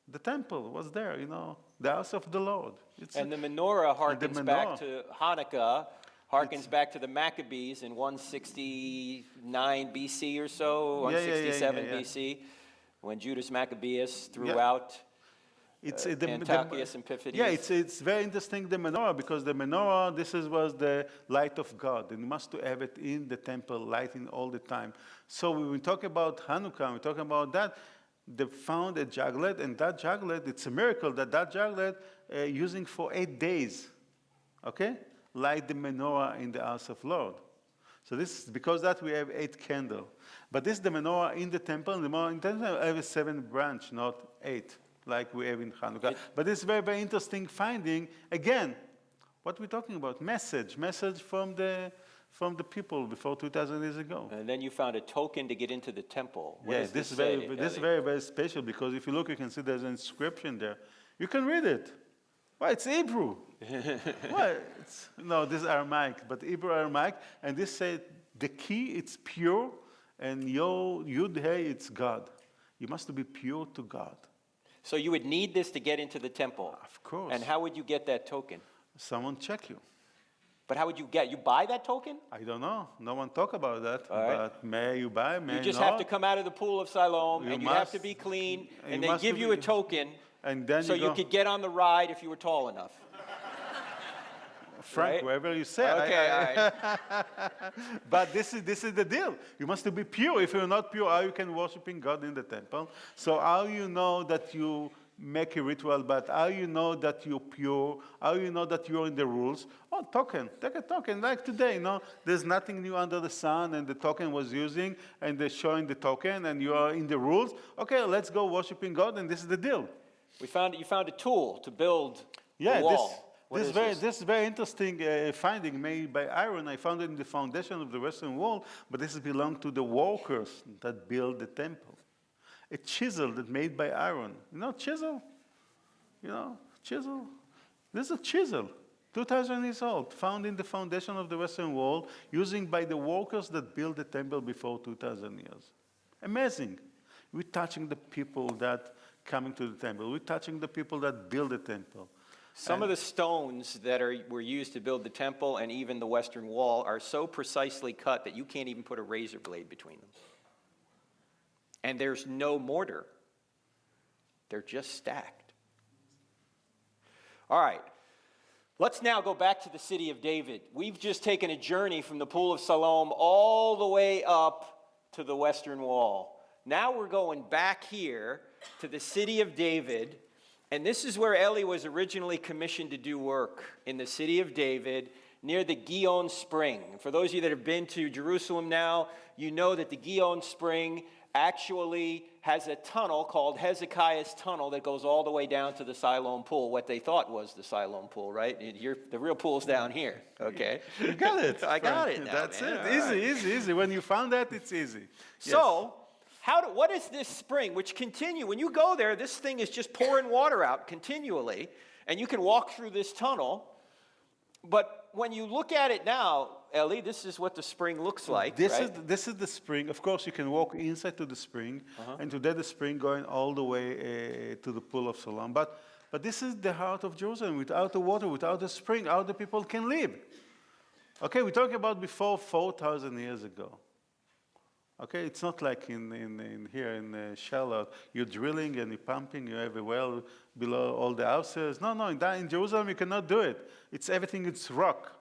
the temple was there, you know, the house of the Lord. And the menorah harkens back to Hanukkah, harkens back to the Maccabees in 169 BC or so, 167 BC, when Judas Maccabeus threw out Antiochus Epiphanes. Yeah, it's very interesting, the menorah, because the menorah, was the light of God, and you must have it in the temple, lighting all the time. So when we talk about Hanukkah, we talk about that, they found a jaglet, and that jaglet, it's a miracle that jaglet using for 8 days, okay? Light the menorah in the house of Lord. So this is because that we have 8 candles. But this is the menorah in the temple, and the menorah in the temple have a 7 branch, not 8, like we have in Hanukkah. But this is very, very interesting finding. Again, what we're talking about, message from the people before 2,000 years ago. And then you found a token to get into the temple. What does this is say, very, very special, because if you look, you can see there's an inscription there. You can read it. Well, it's Hebrew. No, this is Aramaic, but Hebrew Aramaic. And this said, the key, it's pure, and Yud Hey, it's God. You must be pure to God. So you would need this to get into the temple. Of course. And how would you get that token? Someone check you. But how would you buy that token? I don't know. No one talk about that. All right. But may you buy, may you just not. have to come out of the pool of Siloam, and you have to be clean, and they give you a token, and then so you could get on the ride if you were tall enough. Frank, right? wherever you say. Okay, all right. But this is the deal. You must be pure. If you're not pure, how you can worship God in the temple? So how you know that you make a ritual, but how you know that you're pure? How you know that you're in the rules? Oh, token. Take a token. Like today, there's nothing new under the sun, and the token was using, and they're showing the token, and you are in the rules. Okay, let's go worshiping God, and this is the deal. You found a tool to build Yeah, the wall. this very interesting finding made by Aaron. I found it in the foundation of the Western Wall, but this belonged to the workers that built the temple. A chisel that made by Aaron. Chisel? Chisel. This is a chisel, 2,000 years old, found in the foundation of the Western Wall, using by the workers that built the temple before 2,000 years. Amazing. We're touching the people that coming to the temple. We're touching the people that build the temple. Some of the stones that were used to build the temple and even the Western Wall are so precisely cut that you can't even put a razor blade between them. And there's no mortar. They're just stacked. All right. Let's now go back to the city of David. We've just taken a journey from the Pool of Siloam all the way up to the Western Wall. Now we're going back here to the city of David, and this is where Eli was originally commissioned to do work, in the city of David, near the Gihon Spring. And for those of you that have been to Jerusalem now, you know that the Gihon Spring actually has a tunnel called Hezekiah's Tunnel that goes all the way down to the Siloam Pool, what they thought was the Siloam Pool, right? The real pool's down here, okay? You got it. I got it now, That's man. it. Easy. When you found that, it's easy. So, what is this spring, which when you go there, this thing is just pouring water out continually, and you can walk through this tunnel. But when you look at it now, Eli, this is what the spring looks like, right? This is the spring. Of course, you can walk inside to the spring, and today the spring going all the way to the Pool of Siloam. But this is the heart of Jerusalem. Without the water, without the spring, how the people can live? Okay, we're talking about before 4,000 years ago. Okay, it's not like in here in Charlotte, you're drilling and you're pumping, you have a well below all the houses. No, in Jerusalem you cannot do it. Everything it's rock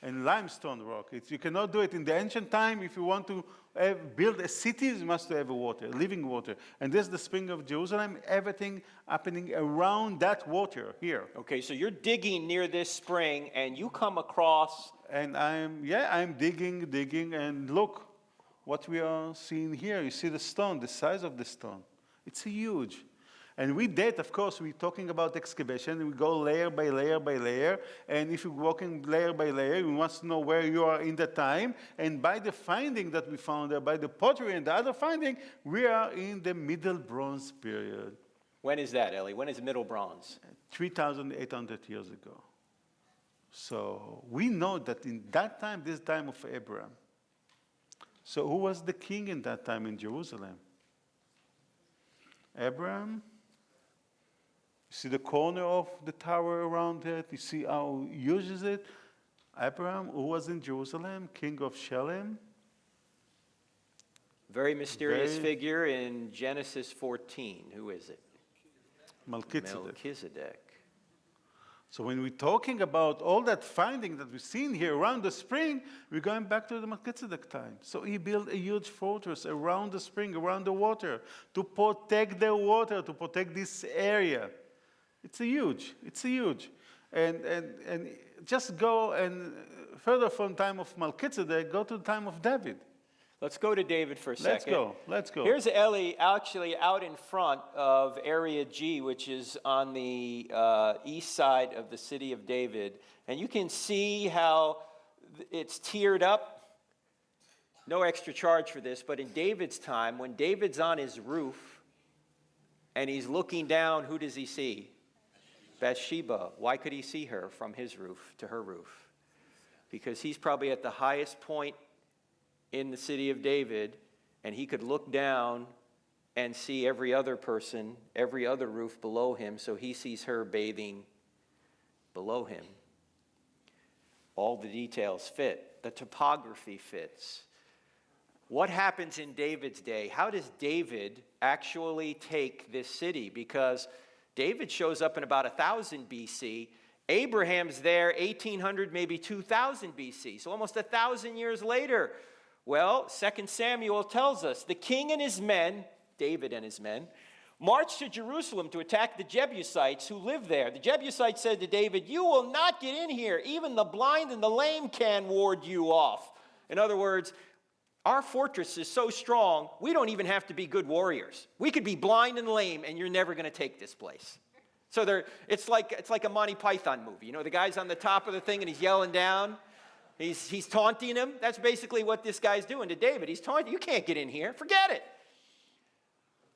and limestone rock. You cannot do it. In the ancient time, if you want to build a city, you must have water, living water. And this is the spring of Jerusalem, everything happening around that water here. Okay, so you're digging near this spring and you come across... And I'm digging, and look. What we are seeing here, you see the stone, the size of the stone. It's huge. And with that, of course, we're talking about excavation. We go layer by layer by layer. And if you're walking layer by layer, we want to know where you are in the time. And by the finding that we found there, by the pottery and the other finding, we are in the Middle Bronze period. When is that, Eli? When is the Middle Bronze? 3,800 years ago. So we know that in that time, this time of Abraham. So who was the king in that time in Jerusalem? Abraham. You see the corner of the tower around it? You see how he uses it? Abraham, who was in Jerusalem, king of Shalem. Very mysterious figure in Genesis 14. Who is it? Melchizedek. So when we're talking about all that finding that we've seen here around the spring, we're going back to the Melchizedek time. So he built a huge fortress around the spring, around the water, to protect the water, to protect this area. It's huge. And just go and further from time of Melchizedek, go to the time of David. Let's go to David for a second. Let's go. Here's Eli actually out in front of Area G, which is on the east side of the city of David. And you can see how it's tiered up. No extra charge for this, but in David's time, when David's on his roof and he's looking down, who does he see? Bathsheba. Why could he see her from his roof to her roof? Because he's probably at the highest point in the city of David, and he could look down and see every other person, every other roof below him, so he sees her bathing below him. All the details fit. The topography fits. What happens in David's day? How does David actually take this city? Because David shows up in about 1000 BC. Abraham's there 1800, maybe 2000 BC. So almost 1,000 years later. Well, 2 Samuel tells us the king and his men, David and his men, marched to Jerusalem to attack the Jebusites who lived there. The Jebusites said to David, "You will not get in here. Even the blind and the lame can ward you off." In other words, our fortress is so strong, we don't even have to be good warriors. We could be blind and lame, and you're never going to take this place. So it's like a Monty Python movie. You know, the guy's on the top of the thing, and he's yelling down. He's taunting him. That's basically what this guy's doing to David. He's taunting, "You can't get in here. Forget it."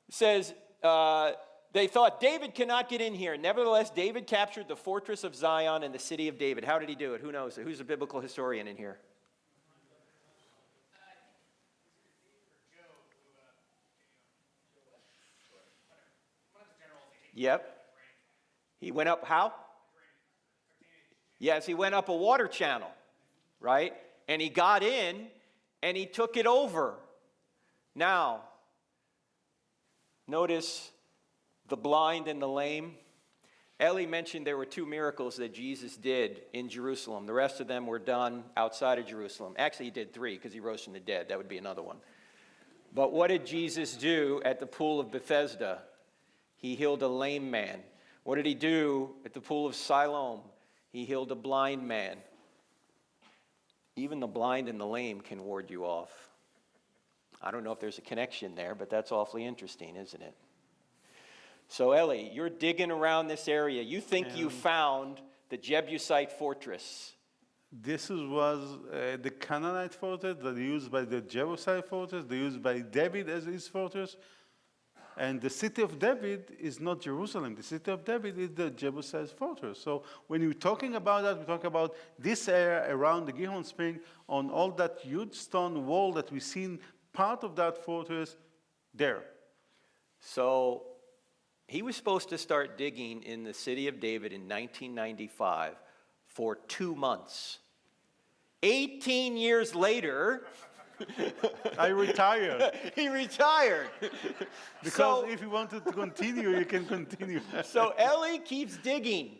It says, they thought, "David cannot get in here." Nevertheless, David captured the fortress of Zion and the city of David. How did he do it? Who knows? Who's a biblical historian in here? Yep. He went up how? Yes, he went up a water channel, right? And he got in and he took it over. Now, notice the blind and the lame. Eli mentioned there were 2 miracles that Jesus did in Jerusalem. The rest of them were done outside of Jerusalem. Actually, he did 3 because he rose from the dead. That would be another one. But what did Jesus do at the pool of Bethesda? He healed a lame man. What did he do at the pool of Siloam? He healed a blind man. Even the blind and the lame can ward you off. I don't know if there's a connection there, but that's awfully interesting, isn't it? So, Eli, you're digging around this area. You think you found the Jebusite fortress. This was the Canaanite fortress that used by the Jebusite fortress, they used by David as his fortress. And the city of David is not Jerusalem. The city of David is the Jebusite fortress. So when you're talking about that, we talk about this area around the Gihon Spring, on all that huge stone wall that we seen part of that fortress there. So he was supposed to start digging in the city of David in 1995 for 2 months. 18 years later, I retired. he retired. Because if you wanted to continue, you can continue. So Eli keeps digging.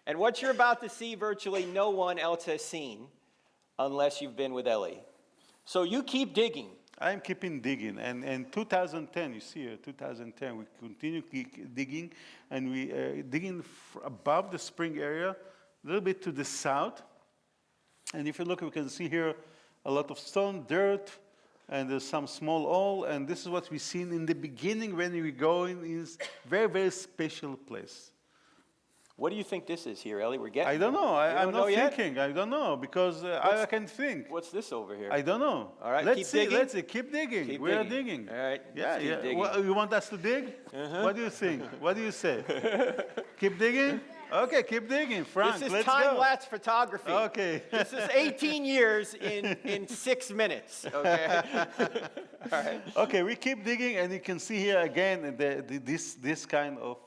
And what you're about to see, virtually no one else has seen unless you've been with Eli. So you keep digging. I'm keeping digging. And in 2010, you see here, 2010, we continue digging. And we digging above the spring area, a little bit to the south. And if you look, we can see here a lot of stone, dirt, and there's some small oil. And this is what we seen in the beginning when we go in this very, very special place. What do you think this is here, Eli? We're getting I don't know. I'm not thinking. Yet? I don't know because I can think. What's this over here? I don't know. All right, let's keep see. digging. Let's see. Keep digging. We are digging. All right. Yeah, keep yeah. digging. Well, you want us to dig? What do you think? What do you say? Keep digging? Okay, keep digging, Frank. This is let's time-lapse photography. Okay. This is 18 years in 6 minutes. Okay. All right. Okay, we keep digging, and you can see here again this kind of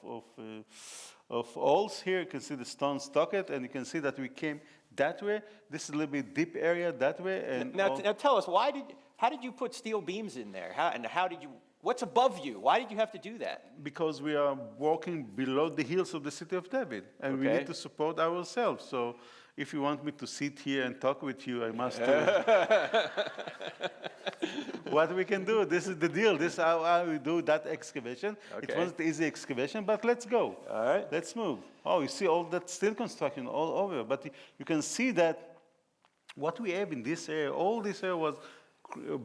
holes here. You can see the stone socket, and you can see that we came that way. This is a little bit deep area that way. And now tell us, how did you put steel beams in there? How did you? What's above you? Why did you have to do that? Because we are walking below the hills of the city of David, and we need to support ourselves. So if you want me to sit here and talk with you, I must do what we can do. This is the deal. This is how we do that excavation. Okay. It wasn't easy excavation, but let's go. All right. Let's move. Oh, you see all that steel construction all over. But you can see that what we have in this area, all this area was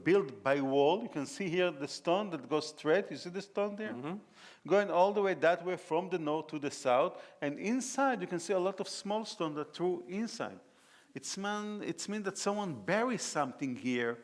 built by wall. You can see here the stone that goes straight. You see the stone there? Mm-hmm. Going all the way that way from the north to the south. And inside, you can see a lot of small stone that threw inside. It's mean that someone buried something here.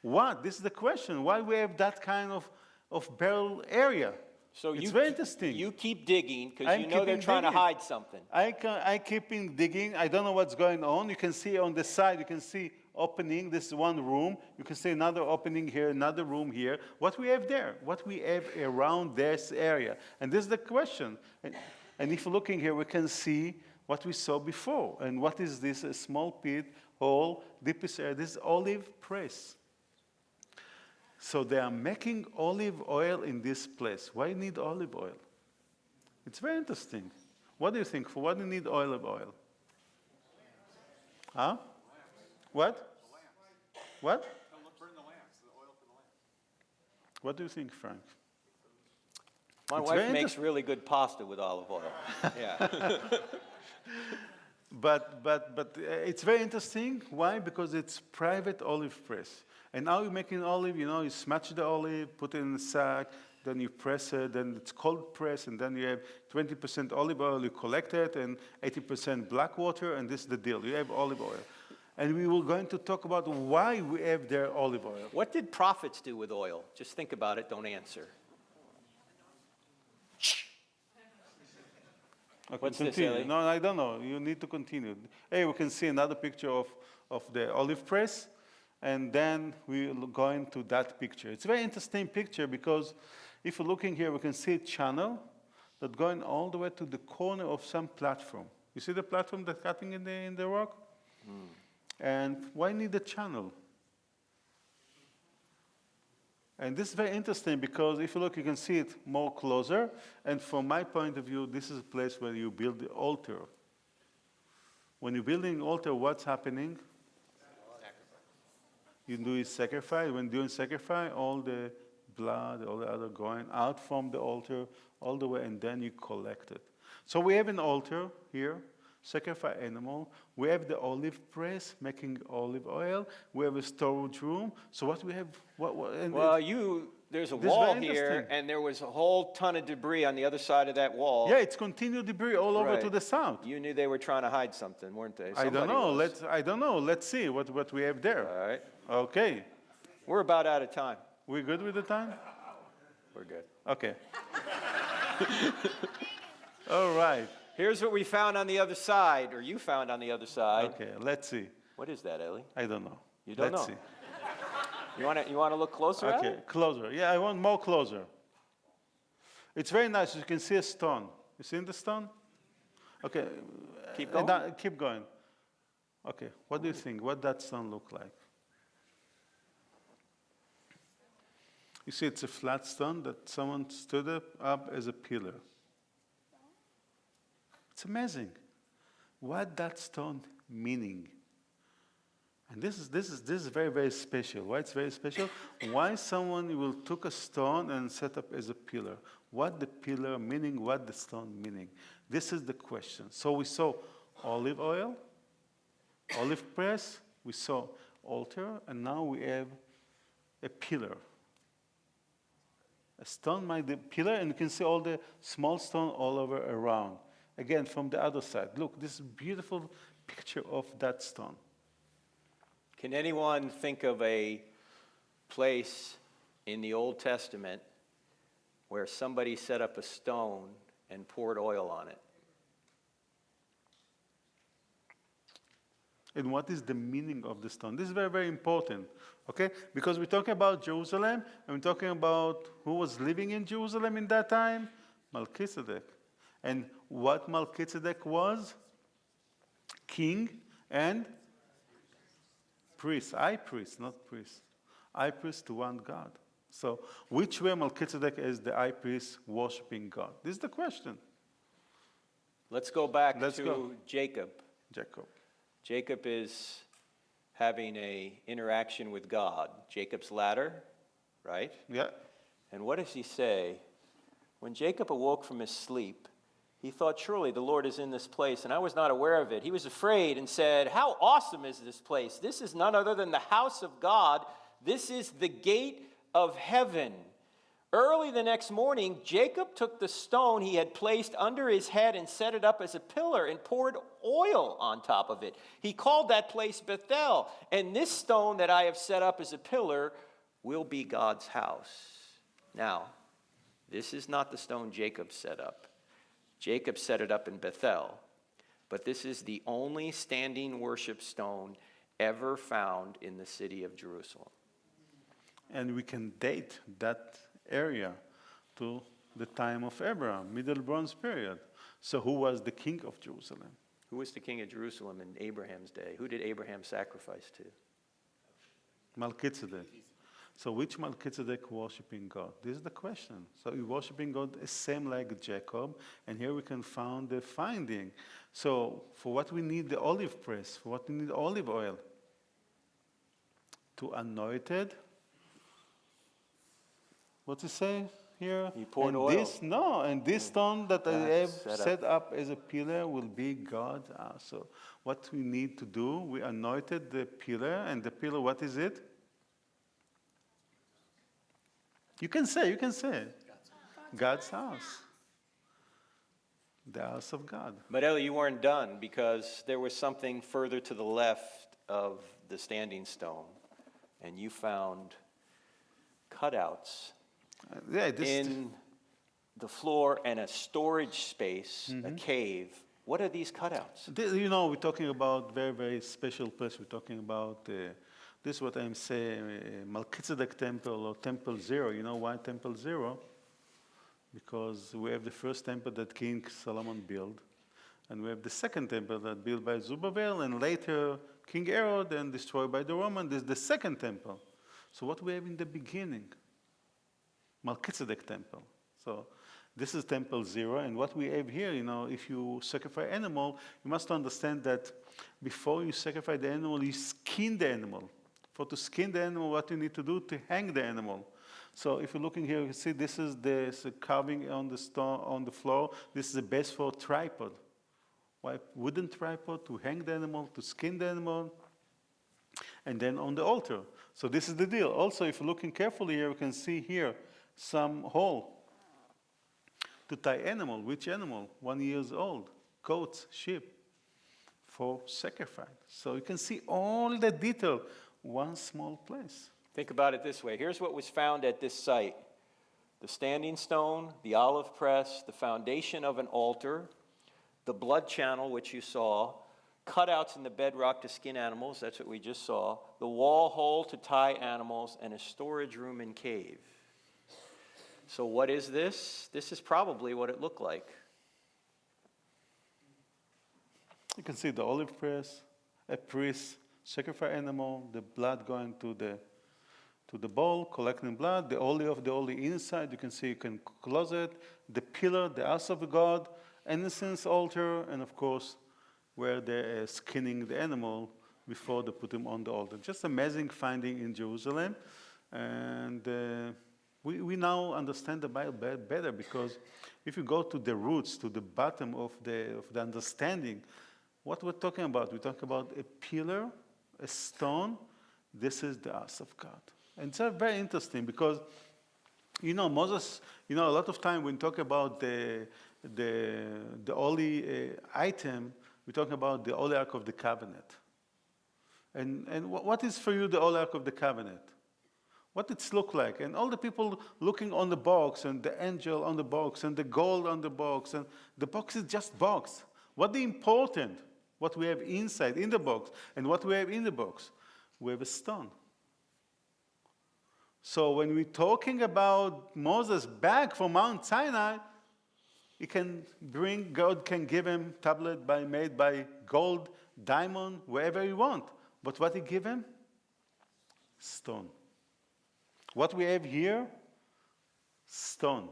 What? This is the question. Why we have that kind of burial area? So it's very interesting. You keep digging because you know they're trying to hide something. I keep digging. I don't know what's going on. You can see on the side, you can see opening. This is one room. You can see another opening here, another room here. What we have there? What we have around this area? And this is the question. And if you're looking here, we can see what we saw before. And what is this? A small pit, hole, deepest area. This is olive press. So they are making olive oil in this place. Why need olive oil? It's very interesting. What do you think? For what do you need olive oil? Huh? What? What? Burn the lamps, the oil for the lamps. What do you think, Frank? My It's wife very makes really good pasta with olive oil. Yeah. But it's very interesting. Why? Because it's private olive press. And now you're making olive, you smash the olive, put it in a sack, then you press it, then it's cold press, and then you have 20% olive oil, you collect it, and 80% black water, and this is the deal. You have olive oil. And we were going to talk about why we have their olive oil. What did prophets do with oil? Just think about it, don't answer. Okay, What's this, continue. Eli? No, I don't know. You need to continue. Hey, we can see another picture of the olive press, and then we will go into that picture. It's a very interesting picture because if you're looking here, we can see a channel that's going all the way to the corner of some platform. You see the platform that's cutting in the rock? And why need a channel? And this is very interesting because if you look, you can see it more closer. And from my point of view, this is a place where you build the altar. When you're building an altar, what's happening? You do a sacrifice. When doing sacrifice, all the blood, all the other going out from the altar all the way, and then you collect it. So we have an altar here, sacrifice animal. We have the olive press, making olive oil. We have a storage room. So what we have? There's a This is wall very here, interesting. and there was a whole ton of debris on the other side of that wall. Yeah, it's continued debris all over Right. to the south. You knew they were trying to hide something, weren't they? I don't Somebody know. was. I don't know. Let's see what we have there. All right. Okay. We're about out of time. We good with the time? We're good. Okay. All right. Here's what we found on the other side, or you found on the other side. Okay, let's see. What is that, Eli? I don't know. You don't let's know? see. You want to look closer at Okay, it? closer. Yeah, I want more closer. It's very nice. You can see a stone. You seen the stone? Okay. Keep going. Keep going. Okay. What do you think? What that stone look like? You see, it's a flat stone that someone stood up as a pillar. It's amazing. What that stone meaning? And this is very, very special. Why it's very special? Why someone will took a stone and set up as a pillar? What the pillar meaning? What the stone meaning? This is the question. So we saw olive oil, olive press. We saw altar, and now we have a pillar. A stone might be a pillar, and you can see all the small stone all over around. Again, from the other side. Look, this is a beautiful picture of that stone. Can anyone think of a place in the Old Testament where somebody set up a stone and poured oil on it? And what is the meaning of the stone? This is very, very important, okay? Because we're talking about Jerusalem, and we're talking about who was living in Jerusalem in that time? Melchizedek. And what Melchizedek was? King and priest. High priest, not priest. High priest to one God. So which way Melchizedek is the high priest worshiping God? This is the question. Let's go back Let's to go. Jacob. Jacob. Jacob is having an interaction with God. Jacob's ladder, right? Yeah. And what does he say? When Jacob awoke from his sleep, he thought, surely the Lord is in this place, and I was not aware of it. He was afraid and said, how awesome is this place? This is none other than the house of God. This is the gate of heaven. Early the next morning, Jacob took the stone he had placed under his head and set it up as a pillar and poured oil on top of it. He called that place Bethel, and this stone that I have set up as a pillar will be God's house. Now, this is not the stone Jacob set up. Jacob set it up in Bethel, but this is the only standing worship stone ever found in the city of Jerusalem. And we can date that area to the time of Abraham, Middle Bronze period. So who was the king of Jerusalem? Who was the king of Jerusalem in Abraham's day? Who did Abraham sacrifice to? Melchizedek. So which Melchizedek worshiping God? This is the question. So he worshiping God the same like Jacob, and here we can find the finding. So for what we need the olive press, for what we need olive oil? To anointed. What's it say here. You poured and oil. And this stone that I have That's set up as a pillar will be God's house. So what we need to do, we anointed the pillar, and the pillar, what is it? You can say. God's house. The house of God. But Eli, you weren't done, because there was something further to the left of the standing stone, and you found cutouts in the floor and a storage space, a cave. What are these cutouts? We're talking about very, very special place. We're talking about, this is what I'm saying, Melchizedek Temple or Temple Zero. You know why Temple Zero? Because we have the first temple that King Solomon built, and we have the second temple that built by Zerubbabel, and later King Herod, and destroyed by the Roman. This is the second temple. So what we have in the beginning? Melchizedek Temple. So this is Temple Zero, and what we have here, if you sacrifice animal, you must understand that before you sacrifice the animal, you skin the animal. To skin the animal, what you need to do to hang the animal. So if you're looking here, you see this is the carving on the stone on the floor. This is the base for a tripod. Why wooden tripod to hang the animal, to skin the animal, and then on the altar. So this is the deal. Also, if you're looking carefully here, you can see here some hole to tie animal. Which animal? 1 year old. Goats, sheep, for sacrifice. So you can see all the detail, one small place. Think about it this way. Here's what was found at this site: the standing stone, the olive press, the foundation of an altar, the blood channel, which you saw, cutouts in the bedrock to skin animals, that's what we just saw, the wall hole to tie animals, and a storage room and cave. So what is this? This is probably what it looked like. You can see the olive press, a priest sacrifice animal, the blood going to the bowl, collecting blood, the Holy of the Holy inside. You can see, you can close it, the pillar, the house of God, incense altar, and of course, where they're skinning the animal before they put him on the altar. Just amazing finding in Jerusalem. And we now understand the Bible better, because if you go to the roots, to the bottom of the understanding, what we're talking about, we talk about a pillar, a stone. This is the house of God. And it's very interesting because, Moses, a lot of time when we talk about the holy item, we talk about the Holy Ark of the Covenant. And what is for you the Holy Ark of the Covenant? What it look like? And all the people looking on the box, and the angel on the box, and the gold on the box, and the box is just box. What the important? What we have inside, in the box, and what we have in the box? We have a stone. So when we're talking about Moses back from Mount Sinai, God can give him tablet made by gold, diamond, wherever he want. But what he give him? Stone. What we have here? Stone.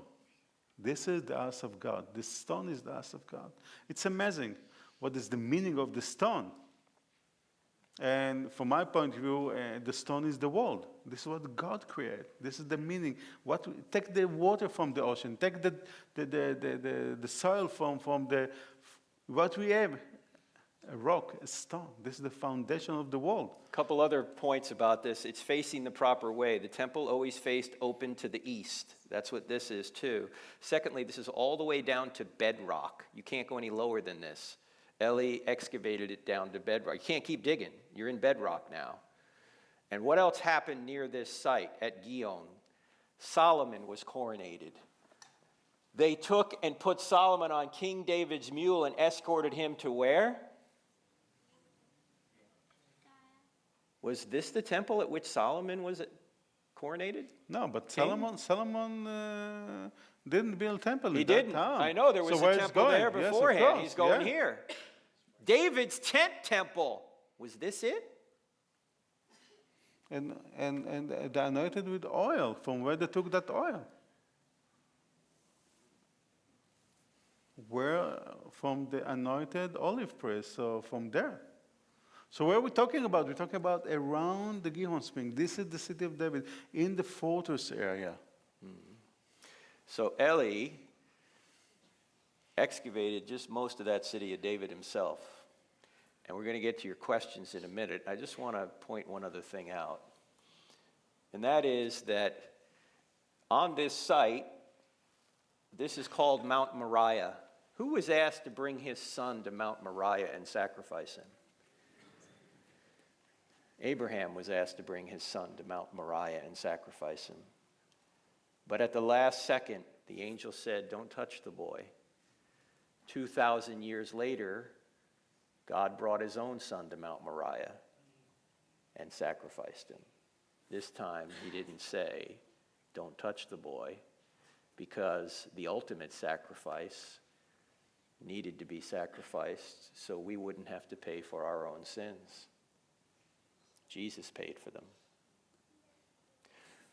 This is the house of God. This stone is the house of God. It's amazing. What is the meaning of the stone? And from my point of view, the stone is the world. This is what God created. This is the meaning. Take the water from the ocean. Take the soil from what we have. A rock, a stone. This is the foundation of the world. A couple other points about this. It's facing the proper way. The temple always faced open to the east. That's what this is too. Secondly, this is all the way down to bedrock. You can't go any lower than this. Eli excavated it down to bedrock. You can't keep digging. You're in bedrock now. And what else happened near this site at Gihon? Solomon was coronated. They took and put Solomon on King David's mule and escorted him to where? Was this the temple at which Solomon was coronated? No, but Solomon didn't build a temple. He didn't. I know there was a temple there beforehand. Yes, he's going here. David's tent temple. Was this it? And they anointed with oil. From where they took that oil? Where? From the anointed olive press. So from there. So where are we talking about? We're talking about around the Gihon Spring. This is the city of David, in the fortress area. So Eli excavated just most of that city of David himself. And we're going to get to your questions in a minute. I just want to point one other thing out. And that is that on this site, this is called Mount Moriah. Who was asked to bring his son to Mount Moriah and sacrifice him? Abraham was asked to bring his son to Mount Moriah and sacrifice him. But at the last second, the angel said, "Don't touch the boy." 2,000 years later, God brought his own son to Mount Moriah and sacrificed him. This time, he didn't say, "Don't touch the boy," because the ultimate sacrifice needed to be sacrificed so we wouldn't have to pay for our own sins. Jesus paid for them.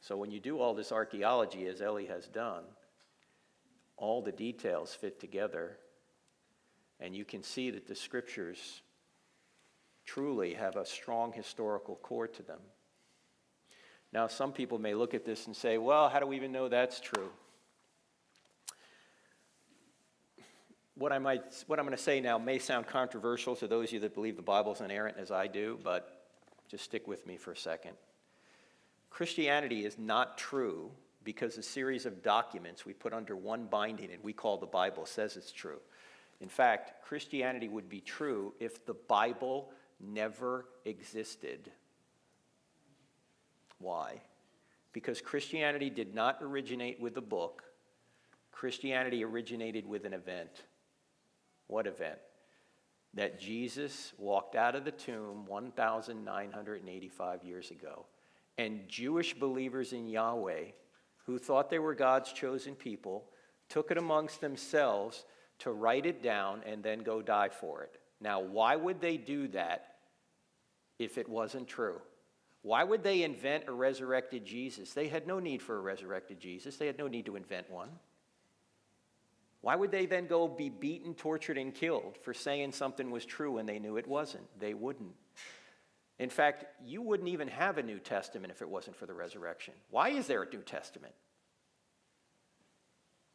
So when you do all this archaeology, as Eli has done, all the details fit together, and you can see that the scriptures truly have a strong historical core to them. Now, some people may look at this and say, well, how do we even know that's true? What I'm going to say now may sound controversial to those of you that believe the Bible's inerrant, as I do, but just stick with me for a second. Christianity is not true because a series of documents we put under one binding and we call the Bible says it's true. In fact, Christianity would be true if the Bible never existed. Why? Because Christianity did not originate with a book. Christianity originated with an event. What event? That Jesus walked out of the tomb 1,985 years ago. And Jewish believers in Yahweh, who thought they were God's chosen people, took it amongst themselves to write it down and then go die for it. Now, why would they do that if it wasn't true? Why would they invent a resurrected Jesus? They had no need for a resurrected Jesus. They had no need to invent one. Why would they then go be beaten, tortured, and killed for saying something was true when they knew it wasn't? They wouldn't. In fact, you wouldn't even have a New Testament if it wasn't for the resurrection. Why is there a New Testament?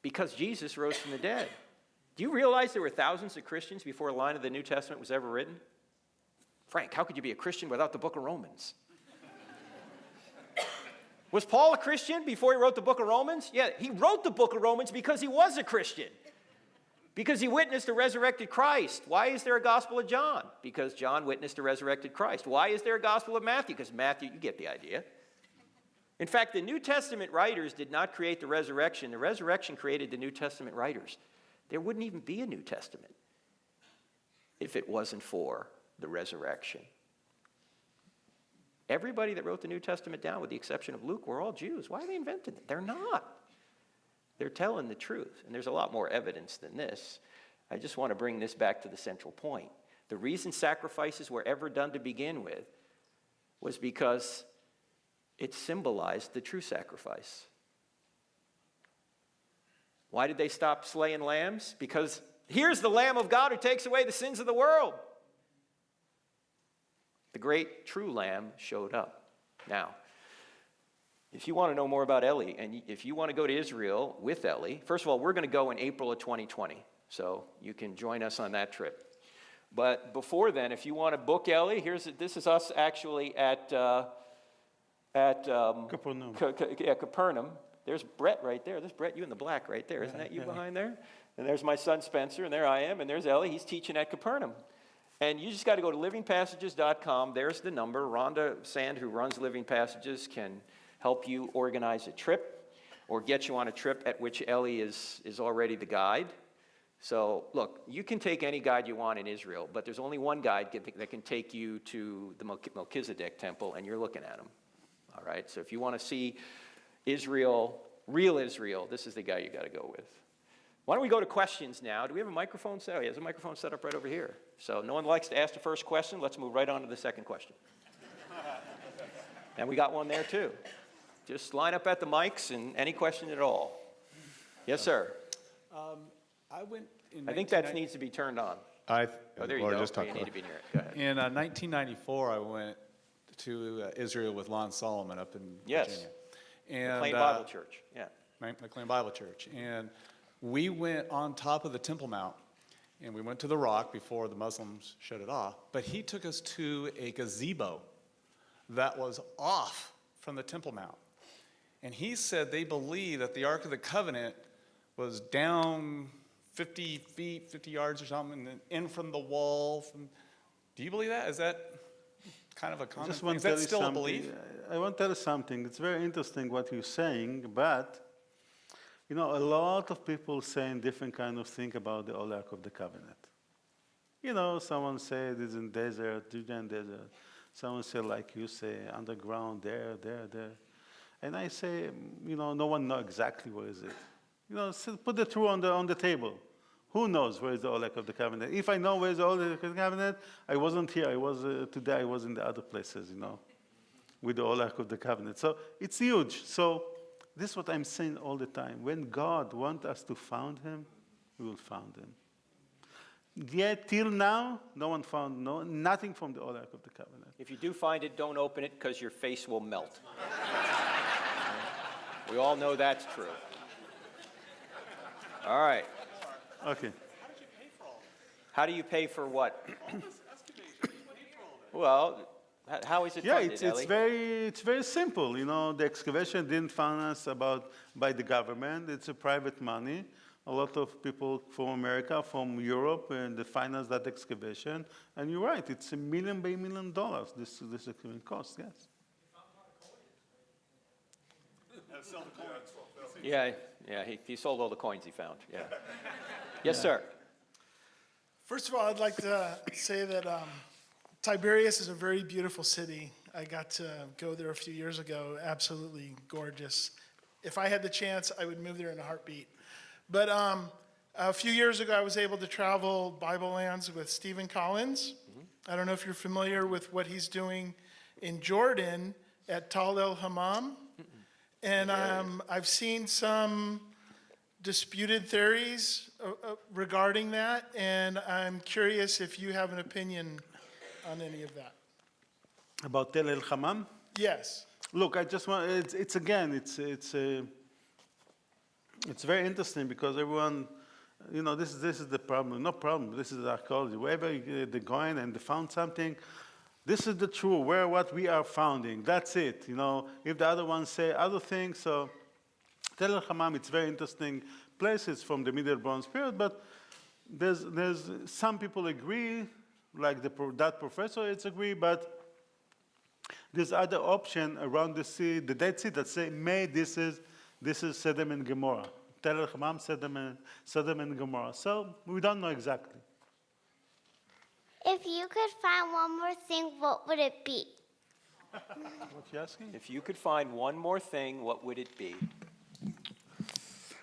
Because Jesus rose from the dead. Do you realize there were thousands of Christians before a line of the New Testament was ever written? Frank, how could you be a Christian without the book of Romans? Was Paul a Christian before he wrote the book of Romans? Yeah, he wrote the book of Romans because he was a Christian. Because he witnessed the resurrected Christ. Why is there a Gospel of John? Because John witnessed the resurrected Christ. Why is there a Gospel of Matthew? Because Matthew, you get the idea. In fact, the New Testament writers did not create the resurrection. The resurrection created the New Testament writers. There wouldn't even be a New Testament if it wasn't for the resurrection. Everybody that wrote the New Testament down, with the exception of Luke, were all Jews. Why are they inventing it? They're not. They're telling the truth. And there's a lot more evidence than this. I just want to bring this back to the central point. The reason sacrifices were ever done to begin with was because it symbolized the true sacrifice. Why did they stop slaying lambs? Because here's the Lamb of God who takes away the sins of the world. The great true Lamb showed up. Now, if you want to know more about Eli, and if you want to go to Israel with Eli, first of all, we're going to go in April of 2020, so you can join us on that trip. But before then, if you want to book Eli, this is us actually at Capernaum. Capernaum. There's Brett right there. There's Brett, you in the black right there. Isn't that you behind there? And there's my son Spencer, and there I am, and there's Eli. He's teaching at Capernaum. And you just got to go to livingpassages.com. There's the number. Rhonda Sand, who runs Living Passages, can help you organize a trip or get you on a trip at which Eli is already the guide. So, look, you can take any guide you want in Israel, but there's only one guide that can take you to the Melchizedek Temple, and you're looking at him. All right? So if you want to see Israel, real Israel, this is the guy you got to go with. Why don't we go to questions now? Do we have a microphone set up? Yeah, there's a microphone set up right over here. So no one likes to ask the first question. Let's move right on to the second question. And we got one there too. Just line up at the mics and any question at all. Yes, sir. I went in I think that needs to be turned on. Oh, there you go. Just Okay, you need to be near it. Go ahead. In 1994, I went to Israel with Lon Solomon up in Yes. Virginia. The And Plain Bible Church. Yeah. McLean Bible Church. And we went on top of the Temple Mount, and we went to the rock before the Muslims shut it off. But he took us to a gazebo that was off from the Temple Mount. And he said they believe that the Ark of the Covenant was down 50 feet, 50 yards or something, and then in from the wall. Do you believe that? Is that kind of a common thing? Is that still a belief? I want to tell you something. It's very interesting what you're saying, but a lot of people saying different kind of thing about the Old Ark of the Covenant. Someone said it's in desert, Judean desert. Someone said, like you say, underground, there. And I say, no one knows exactly where is it. So put the truth on the table. Who knows where is the Old Ark of the Covenant? If I know where is the Old Ark of the Covenant, I wasn't here. Today I was in the other places, with the Old Ark of the Covenant. So it's huge. So this is what I'm saying all the time. When God wants us to find him, we will find him. Yet till now, no one found nothing from the Old Ark of the Covenant. If you do find it, don't open it because your face will melt. We all know that's true. All right. Okay. How do you pay for what? Well, how is it funded, Eli? It's very simple. The excavation didn't finance by the government. It's a private money. A lot of people from America, from Europe, and they finance that excavation. And you're right, it's $1 million by $1 million. This excavation cost, yes. Yeah, he sold all the coins he found. Yeah. Yes, sir. First of all, I'd like to say that Tiberias is a very beautiful city. I got to go there a few years ago. Absolutely gorgeous. If I had the chance, I would move there in a heartbeat. But a few years ago, I was able to travel Bible lands with Stephen Collins. I don't know if you're familiar with what he's doing in Jordan at Tal El Hammam. And I've seen some disputed theories regarding that, and I'm curious if you have an opinion on any of that. About Tel El Hammam? Yes. Look, I just want, it's very interesting because everyone, this is the problem. No problem, this is archaeology. Wherever they're going and they found something, this is the truth, what we are founding. That's it. If the other ones say other things, so Tel El Hammam, it's very interesting places from the Middle Bronze period, but there's some people agree, like that professor agree, but there's other option around the sea, the Dead Sea, that say, this is Sodom and Gomorrah. Tel El Hammam, Sodom and Gomorrah. So we don't know exactly. If you could find one more thing, what would it be? What you asking? If you could find one more thing, what would it be?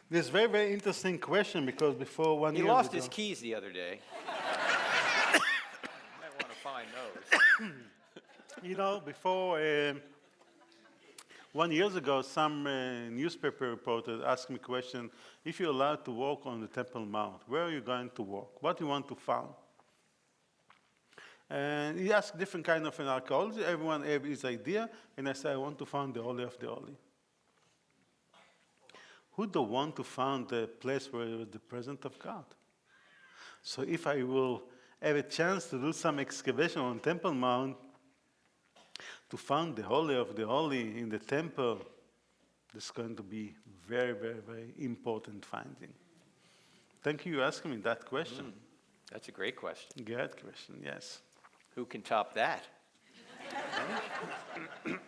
This is a very, very interesting question because before 1 year He lost ago, his keys the other day. You might want to find those. Before 1 year ago, some newspaper reporter asked me a question, if you're allowed to walk on the Temple Mount, where are you going to walk? What do you want to find? And he asked different kind of an archaeology. Everyone had his idea. And I said, I want to find the Holy of the Holy. Who don't want to find the place where is the presence of God? So if I will have a chance to do some excavation on Temple Mount, to find the Holy of the Holy in the temple, this is going to be very, very, very important finding. Thank you for asking me that question. That's a great question. Great question, yes. Who can top that?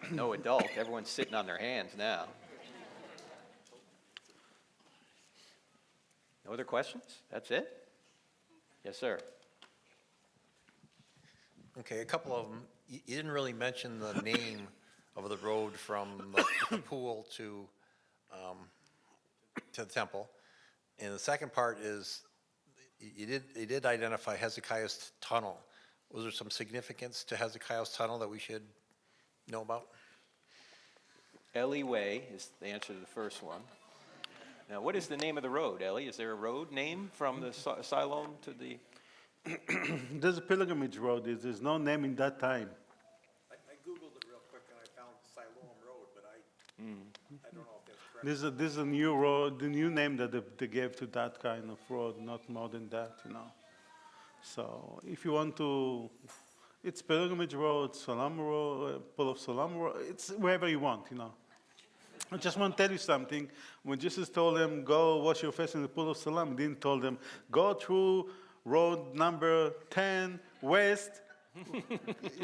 No adult. Everyone's sitting on their hands now. No other questions? That's it? Yes, sir. Okay, a couple of them. You didn't really mention the name of the road from the pool to the temple. And the second part is, you did identify Hezekiah's tunnel. Was there some significance to Hezekiah's tunnel that we should know about? Eli Way is the answer to the first one. Now, what is the name of the road, Eli? Is there a road name from the Siloam to the... There's a pilgrimage road. There's no name in that time. I Googled it real quick and I found Siloam Road, but I don't know if that's correct. This is a new road, the new name that they gave to that kind of road, not more than that, you know. So if you want to, it's Pilgrimage Road, Siloam Road, Pool of Siloam Road, it's wherever you want, you know. I just want to tell you something. When Jesus told them, go wash your face in the Pool of Siloam, he didn't tell them, go through road number 10 west,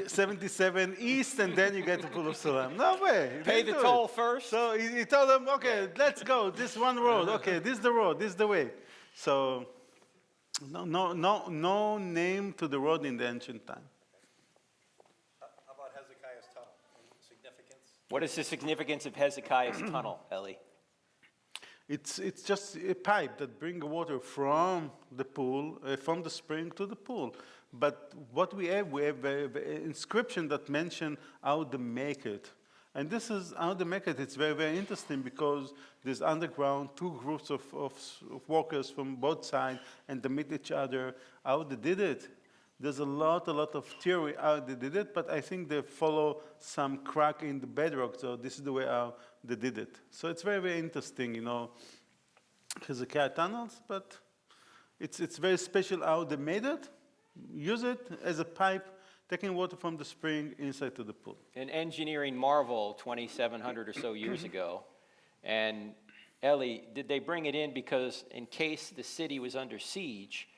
77 east, and then you get to Pool of Siloam. No way. He Pay didn't the do toll it. first. So he told them, okay, let's go. This one road. Okay, this is the road. This is the way. So no name to the road in the ancient time. How about Hezekiah's tunnel? Any significance? What is the significance of Hezekiah's tunnel, Eli? It's just a pipe that brings water from the pool, from the spring to the pool. But what we have an inscription that mention how they make it. And this is how they make it. It's very, very interesting because there's underground, two groups of workers from both sides, and they meet each other, how they did it. There's a lot of theory how they did it, but I think they follow some crack in the bedrock, so this is the way how they did it. So it's very, very interesting, you know, Hezekiah tunnels, but it's very special how they made it, use it as a pipe, taking water from the spring inside to the pool. An engineering marvel 2,700 or so years ago. And Eli, did they bring it in because in case the city was under siege,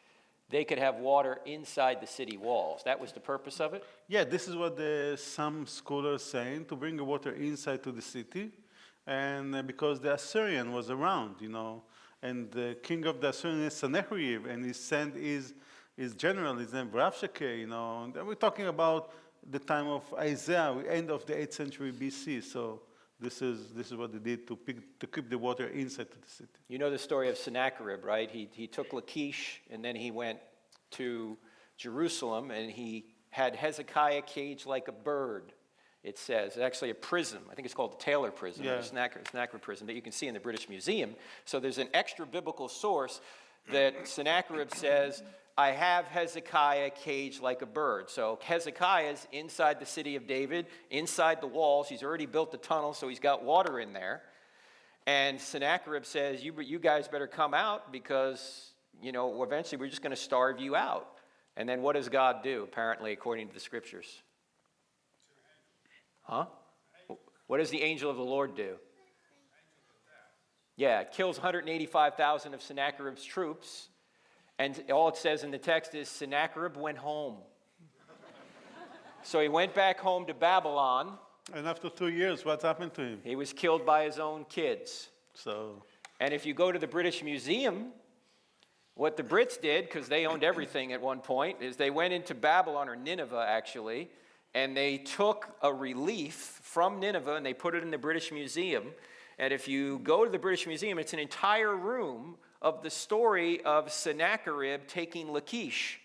they could have water inside the city walls? That was the purpose of it? Yeah, this is what some scholars saying, to bring the water inside to the city. And because the Assyrian was around, you know, and the king of the Assyrian is Sennacherib, and he sent his general, his name Rabshakeh, you know. And we're talking about the time of Isaiah, end of the 8th century BC. So this is what they did to keep the water inside to the city. You know the story of Sennacherib, right? He took Lachish, and then he went to Jerusalem, and he had Hezekiah caged like a bird, it says. It's actually a prism. I think it's called the Taylor Prism, Yeah. or Sennacherib Prism, that you can see in the British Museum. So there's an extra biblical source that Sennacherib says, I have Hezekiah caged like a bird. So Hezekiah's inside the city of David, inside the walls. He's already built the tunnel, so he's got water in there. And Sennacherib says, you guys better come out because, you know, eventually we're just going to starve you out. And then what does God do, apparently, according to the scriptures? Huh? What does the angel of the Lord do? Yeah, it kills 185,000 of Sennacherib's troops. And all it says in the text is Sennacherib went home. So he went back home to Babylon. And after 2 years, what happened to him? He was killed by his own kids. So And if you go to the British Museum, what the Brits did, because they owned everything at one point, is they went into Babylon, or Nineveh actually, and they took a relief from Nineveh and they put it in the British Museum. And if you go to the British Museum, it's an entire room of the story of Sennacherib taking Lachish.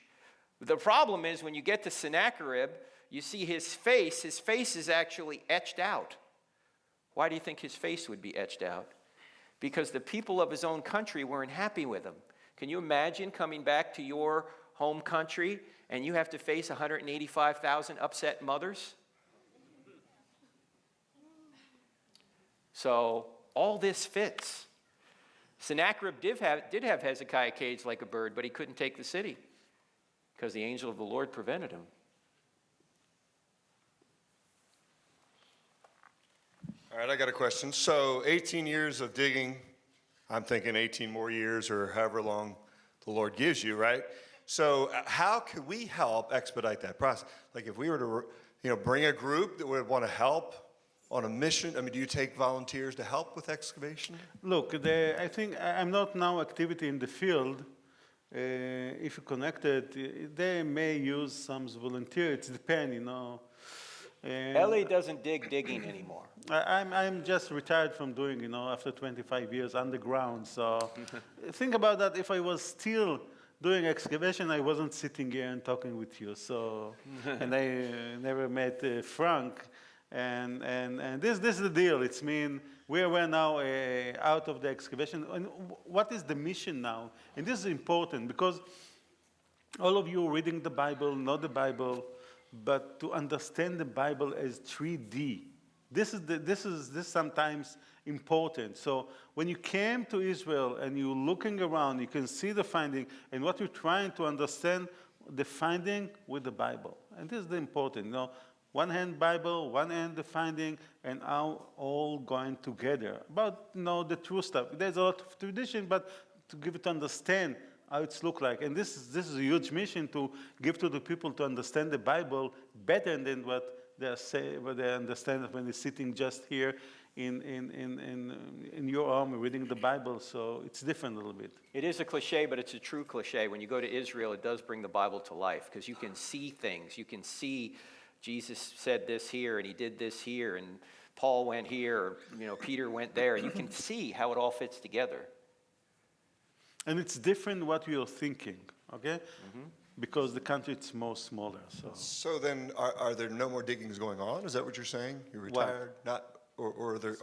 The problem is when you get to Sennacherib, you see his face is actually etched out. Why do you think his face would be etched out? Because the people of his own country weren't happy with him. Can you imagine coming back to your home country and you have to face 185,000 upset mothers? So all this fits. Sennacherib did have Hezekiah caged like a bird, but he couldn't take the city because the angel of the Lord prevented him. All right, I got a question. So 18 years of digging, I'm thinking 18 more years or however long the Lord gives you, right? So how could we help expedite that process? Like if we were to, bring a group that would want to help on a mission, I mean, do you take volunteers to help with excavation? look, I think I'm not now activity in the field. If you're connected, they may use some volunteer. It depends, you know. Eli doesn't digging anymore. I'm just retired from doing, after 25 years underground. So think about that. If I was still doing excavation, I wasn't sitting here and talking with you. So, and I never met Frank. And this is the deal. It's mean we're now out of the excavation. And what is the mission now? And this is important because all of you reading the Bible, know the Bible, but to understand the Bible as 3D. This sometimes important. So when you came to Israel and you're looking around, you can see the finding, and what you're trying to understand the finding with the Bible. And this is the important, one hand Bible, one hand the finding, and how all going together. About, the true stuff. There's a lot of tradition, but to give it to understand how it's look like. And this is a huge mission to give to the people to understand the Bible better than what they understand when they're sitting just here in your arm reading the Bible. So it's different a little bit. It is a cliche, but it's a true cliche. When you go to Israel, it does bring the Bible to life because you can see things. You can see Jesus said this here and he did this here and Paul went here or Peter went there. And you can see how it all fits together. And it's different what you're thinking, okay? Because the country is more smaller. So then, are there no more diggings going on? Is that what you're saying? You're retired? Not, or are there?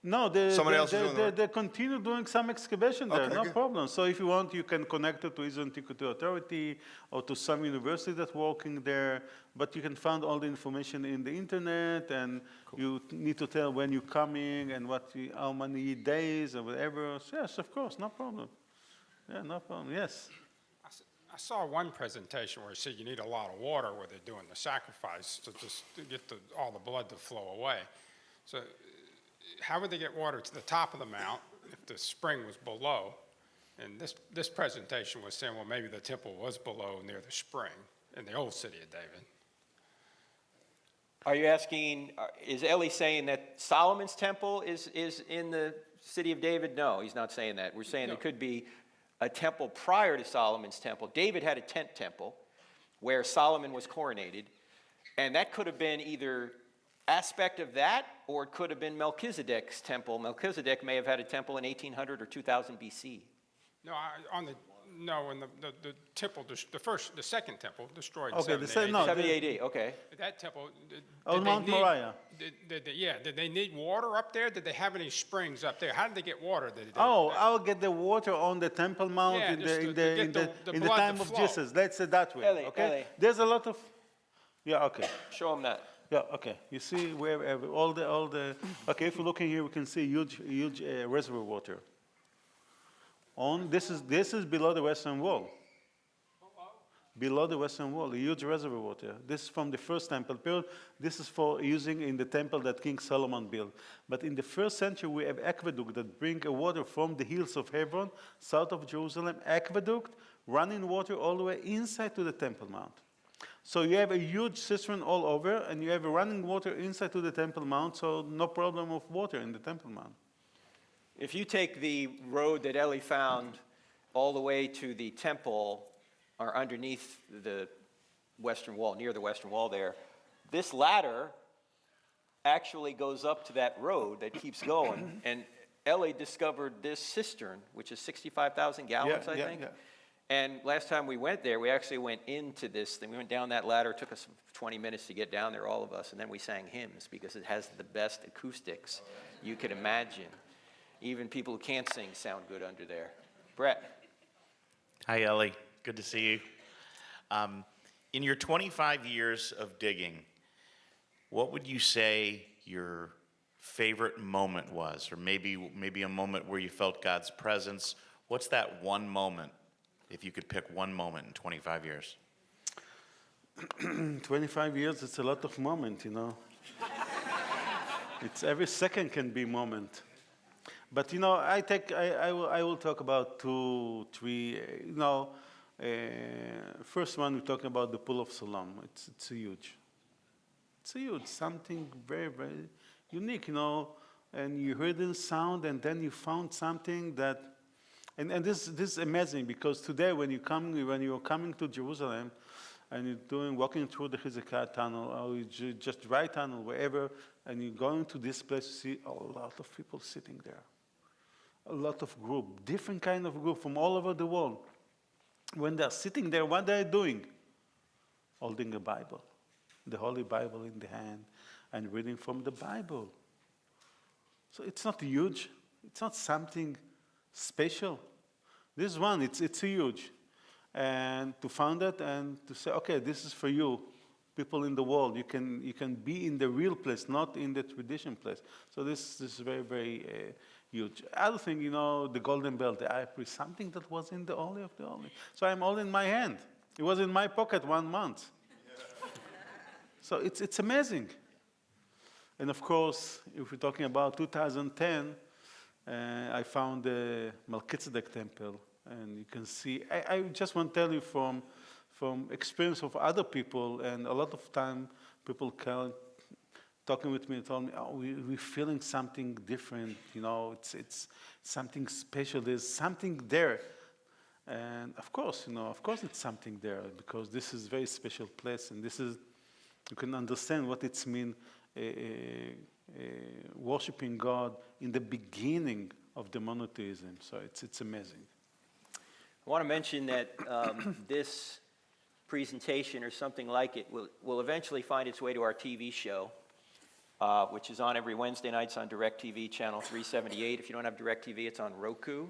No, Someone else is doing the work? they continue doing some excavation there, Okay, no good. problem. So if you want, you can connect it to Israel Antiquity Authority or to some university that's working there. But you can find all the information in the internet, and you need to tell when you're coming and how many days or whatever. So yes, of course, no problem. Yeah, no problem. Yes. I saw one presentation where it said you need a lot of water where they're doing the sacrifice to get all the blood to flow away. So how would they get water to the top of the mount if the spring was below? And this presentation was saying, well, maybe the temple was below near the spring in the old city of David. Are you asking, is Eli saying that Solomon's temple is in the city of David? No, he's not saying that. We're saying No. there could be a temple prior to Solomon's temple. David had a tent temple where Solomon was coronated, and that could have been either aspect of that or it could have been Melchizedek's temple. Melchizedek may have had a temple in 1800 or 2000 BC. No, when the temple, the second temple destroyed in Okay, 70 the second- AD. no, 70 AD, okay. That temple, On Mount Moriah. Did they need water up there? Did they have any springs up there? How did they get water? I'll get the water on the Temple Mount Yeah, in just to get the the blood to time of flow. Jesus. Let's say that way. Eli, Okay. Eli. There's a lot of. Yeah. Okay. Show him that. Yeah. Okay. You see where all the. Okay. If you're looking here, we can see huge reservoir water. This is below the western wall. Below the western wall, a huge reservoir water. This is from the first temple period. This is for using in the temple that King Solomon built. But in the first century, we have aqueduct that bring water from the hills of Hebron, south of Jerusalem, aqueduct, running water all the way inside to the Temple Mount. So you have a huge cistern all over, and you have running water inside to the Temple Mount, so no problem of water in the Temple Mount. If you take the road that Eli found all the way to the temple, or underneath the western wall, near the western wall there, this ladder actually goes up to that road that keeps going. And Eli discovered this cistern, which is 65,000 gallons, I think. Yeah. And last time we went there, we actually went into this thing. We went down that ladder. It took us 20 minutes to get down there, all of us. And then we sang hymns because it has the best acoustics you could imagine. Even people who can't sing sound good under there. Brett. Hi, Eli. Good to see you. In your 25 years of digging, what would you say your favorite moment was? Or maybe a moment where you felt God's presence? What's that one moment, if you could pick one moment in 25 years? 25 years, it's a lot of moment, It's every second can be moment. But I will talk about 2, 3. First one we're talking about the Pool of Siloam. It's huge. It's huge. Something very very unique, And you heard the sound, and then you found something that, and this is amazing because today when you're coming to Jerusalem, and you're walking through the Hezekiah tunnel or you just right tunnel wherever, and you're going to this place, you see a lot of people sitting there. A lot of group, different kind of group from all over the world. When they're sitting there, what they're doing? Holding a Bible, the Holy Bible in the hand, and reading from the Bible. So it's not huge. It's not something special. This one, it's huge. And to find it and to say, okay, this is for you, people in the world. You can be in the real place, not in the tradition place. So this is very, very huge. Other thing, the golden belt, the high priest, something that was in the Holy of the Holy. So I'm all in my hand. It was in my pocket 1 month. So it's amazing. And of course, if we're talking about 2010, I found the Melchizedek Temple. And you can see, I just want to tell you from experience of other people, and a lot of time people talking with me and told me, oh, we're feeling something different, it's something special, there's something there. And of course it's something there, because this is a very special place, and you can understand what it's mean worshiping God in the beginning of the monotheism. So it's amazing. I want to mention that this presentation or something like it will eventually find its way to our TV show, which is on every Wednesday nights on DirecTV channel 378. If you don't have DirecTV, it's on Roku,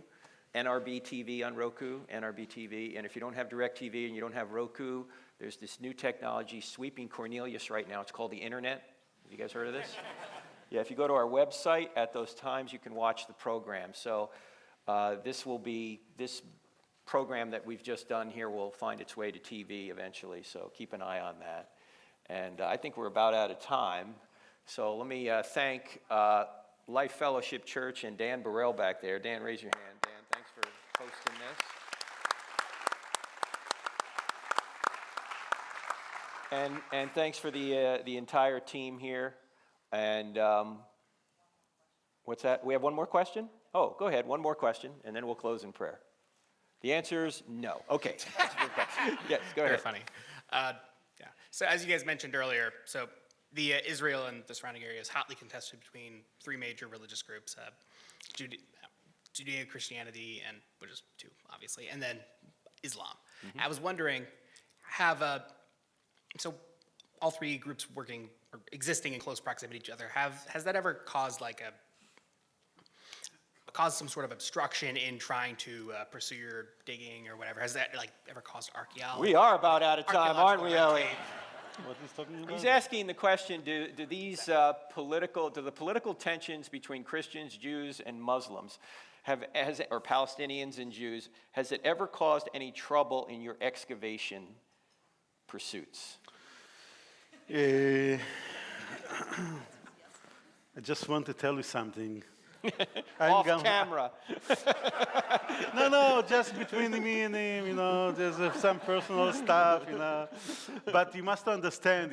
NRB TV on Roku, NRB TV. And if you don't have DirecTV and you don't have Roku, there's this new technology sweeping Cornelius right now. It's called the internet. Have you guys heard of this? Yeah, if you go to our website at those times, you can watch the program. So this program that we've just done here will find its way to TV eventually, so keep an eye on that. And I think we're about out of time, so let me thank Life Fellowship Church and Dan Burrell back there. Dan, raise your hand. Dan, thanks for hosting this. And thanks for the entire team here. And what's that? We have one more question? Oh, go ahead, one more question, and then we'll close in prayer. The answer is no. Okay. Yes, go ahead. Very funny. Yeah. So as you guys mentioned earlier, so the Israel and the surrounding area is hotly contested between three major religious groups, Judeo-Christianity, and which is two, obviously, and then Islam. I was wondering, so all three groups working or existing in close proximity to each other, has that ever caused some sort of obstruction in trying to pursue your digging or whatever? Has that ever caused archaeology? We are about out of time, aren't we, Ellie? What he's talking about? He's asking the question, do the political tensions between Christians, Jews, and Muslims, or Palestinians and Jews, has it ever caused any trouble in your excavation pursuits? I just want to tell you something. Off camera. No, just between me and him, there's some personal stuff, But you must understand,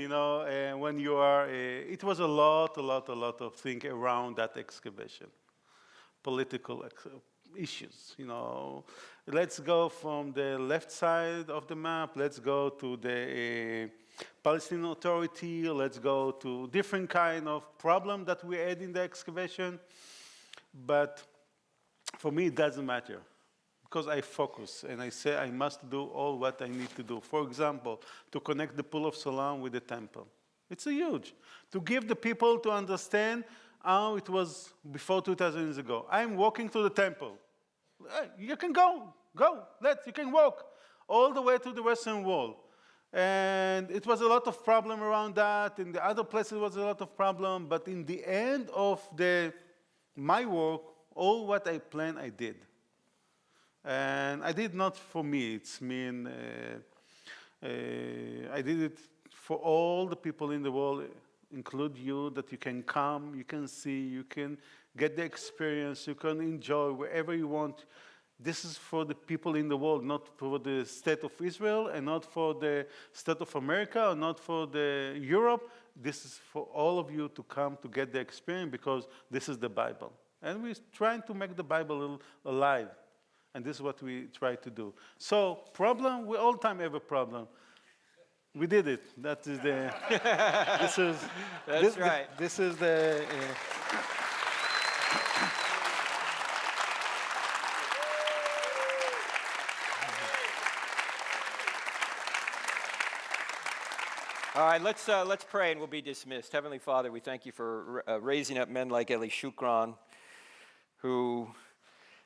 when you are, it was a lot of things around that excavation. Political issues, Let's go from the left side of the map, let's go to the Palestinian Authority, let's go to different kind of problem that we had in the excavation. But for me, it doesn't matter, because I focus and I say I must do all what I need to do. For example, to connect the Pool of Siloam with the temple. It's huge. To give the people to understand how it was before 2,000 years ago. I'm walking to the temple. You can go, you can walk all the way to the Western Wall. And it was a lot of problem around that. In the other places, was a lot of problem. But in the end of my work, all what I planned, I did. And I did not for me. I did it for all the people in the world, include you, that you can come, you can see, you can get the experience, you can enjoy wherever you want. This is for the people in the world, not for the state of Israel, and not for the state of America, or not for the Europe. This is for all of you to come to get the experience, because this is the Bible. And we're trying to make the Bible alive. And this is what we try to do. So, problem, we all the time have a problem. We did it. That is the, That's right. This is the, All right, let's pray and we'll be dismissed. Heavenly Father, we thank you for raising up men like Eli Shukron, who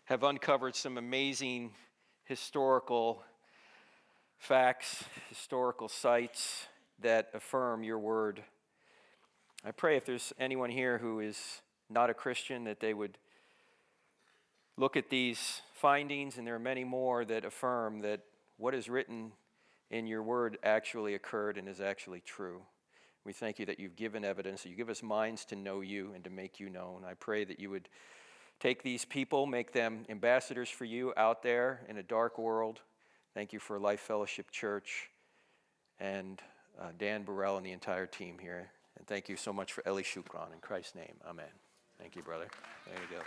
have uncovered some amazing historical facts, historical sites, that affirm your word. I pray if there's anyone here who is not a Christian, that they would look at these findings, and there are many more that affirm that what is written in your word actually occurred and is actually true. We thank you that you've given evidence, that you give us minds to know you and to make you known. I pray that you would take these people, make them ambassadors for you out there in a dark world. Thank you for Life Fellowship Church and Dan Burrell and the entire team here. And thank you so much for Eli Shukron. In Christ's name, amen. Thank you, brother. There you go.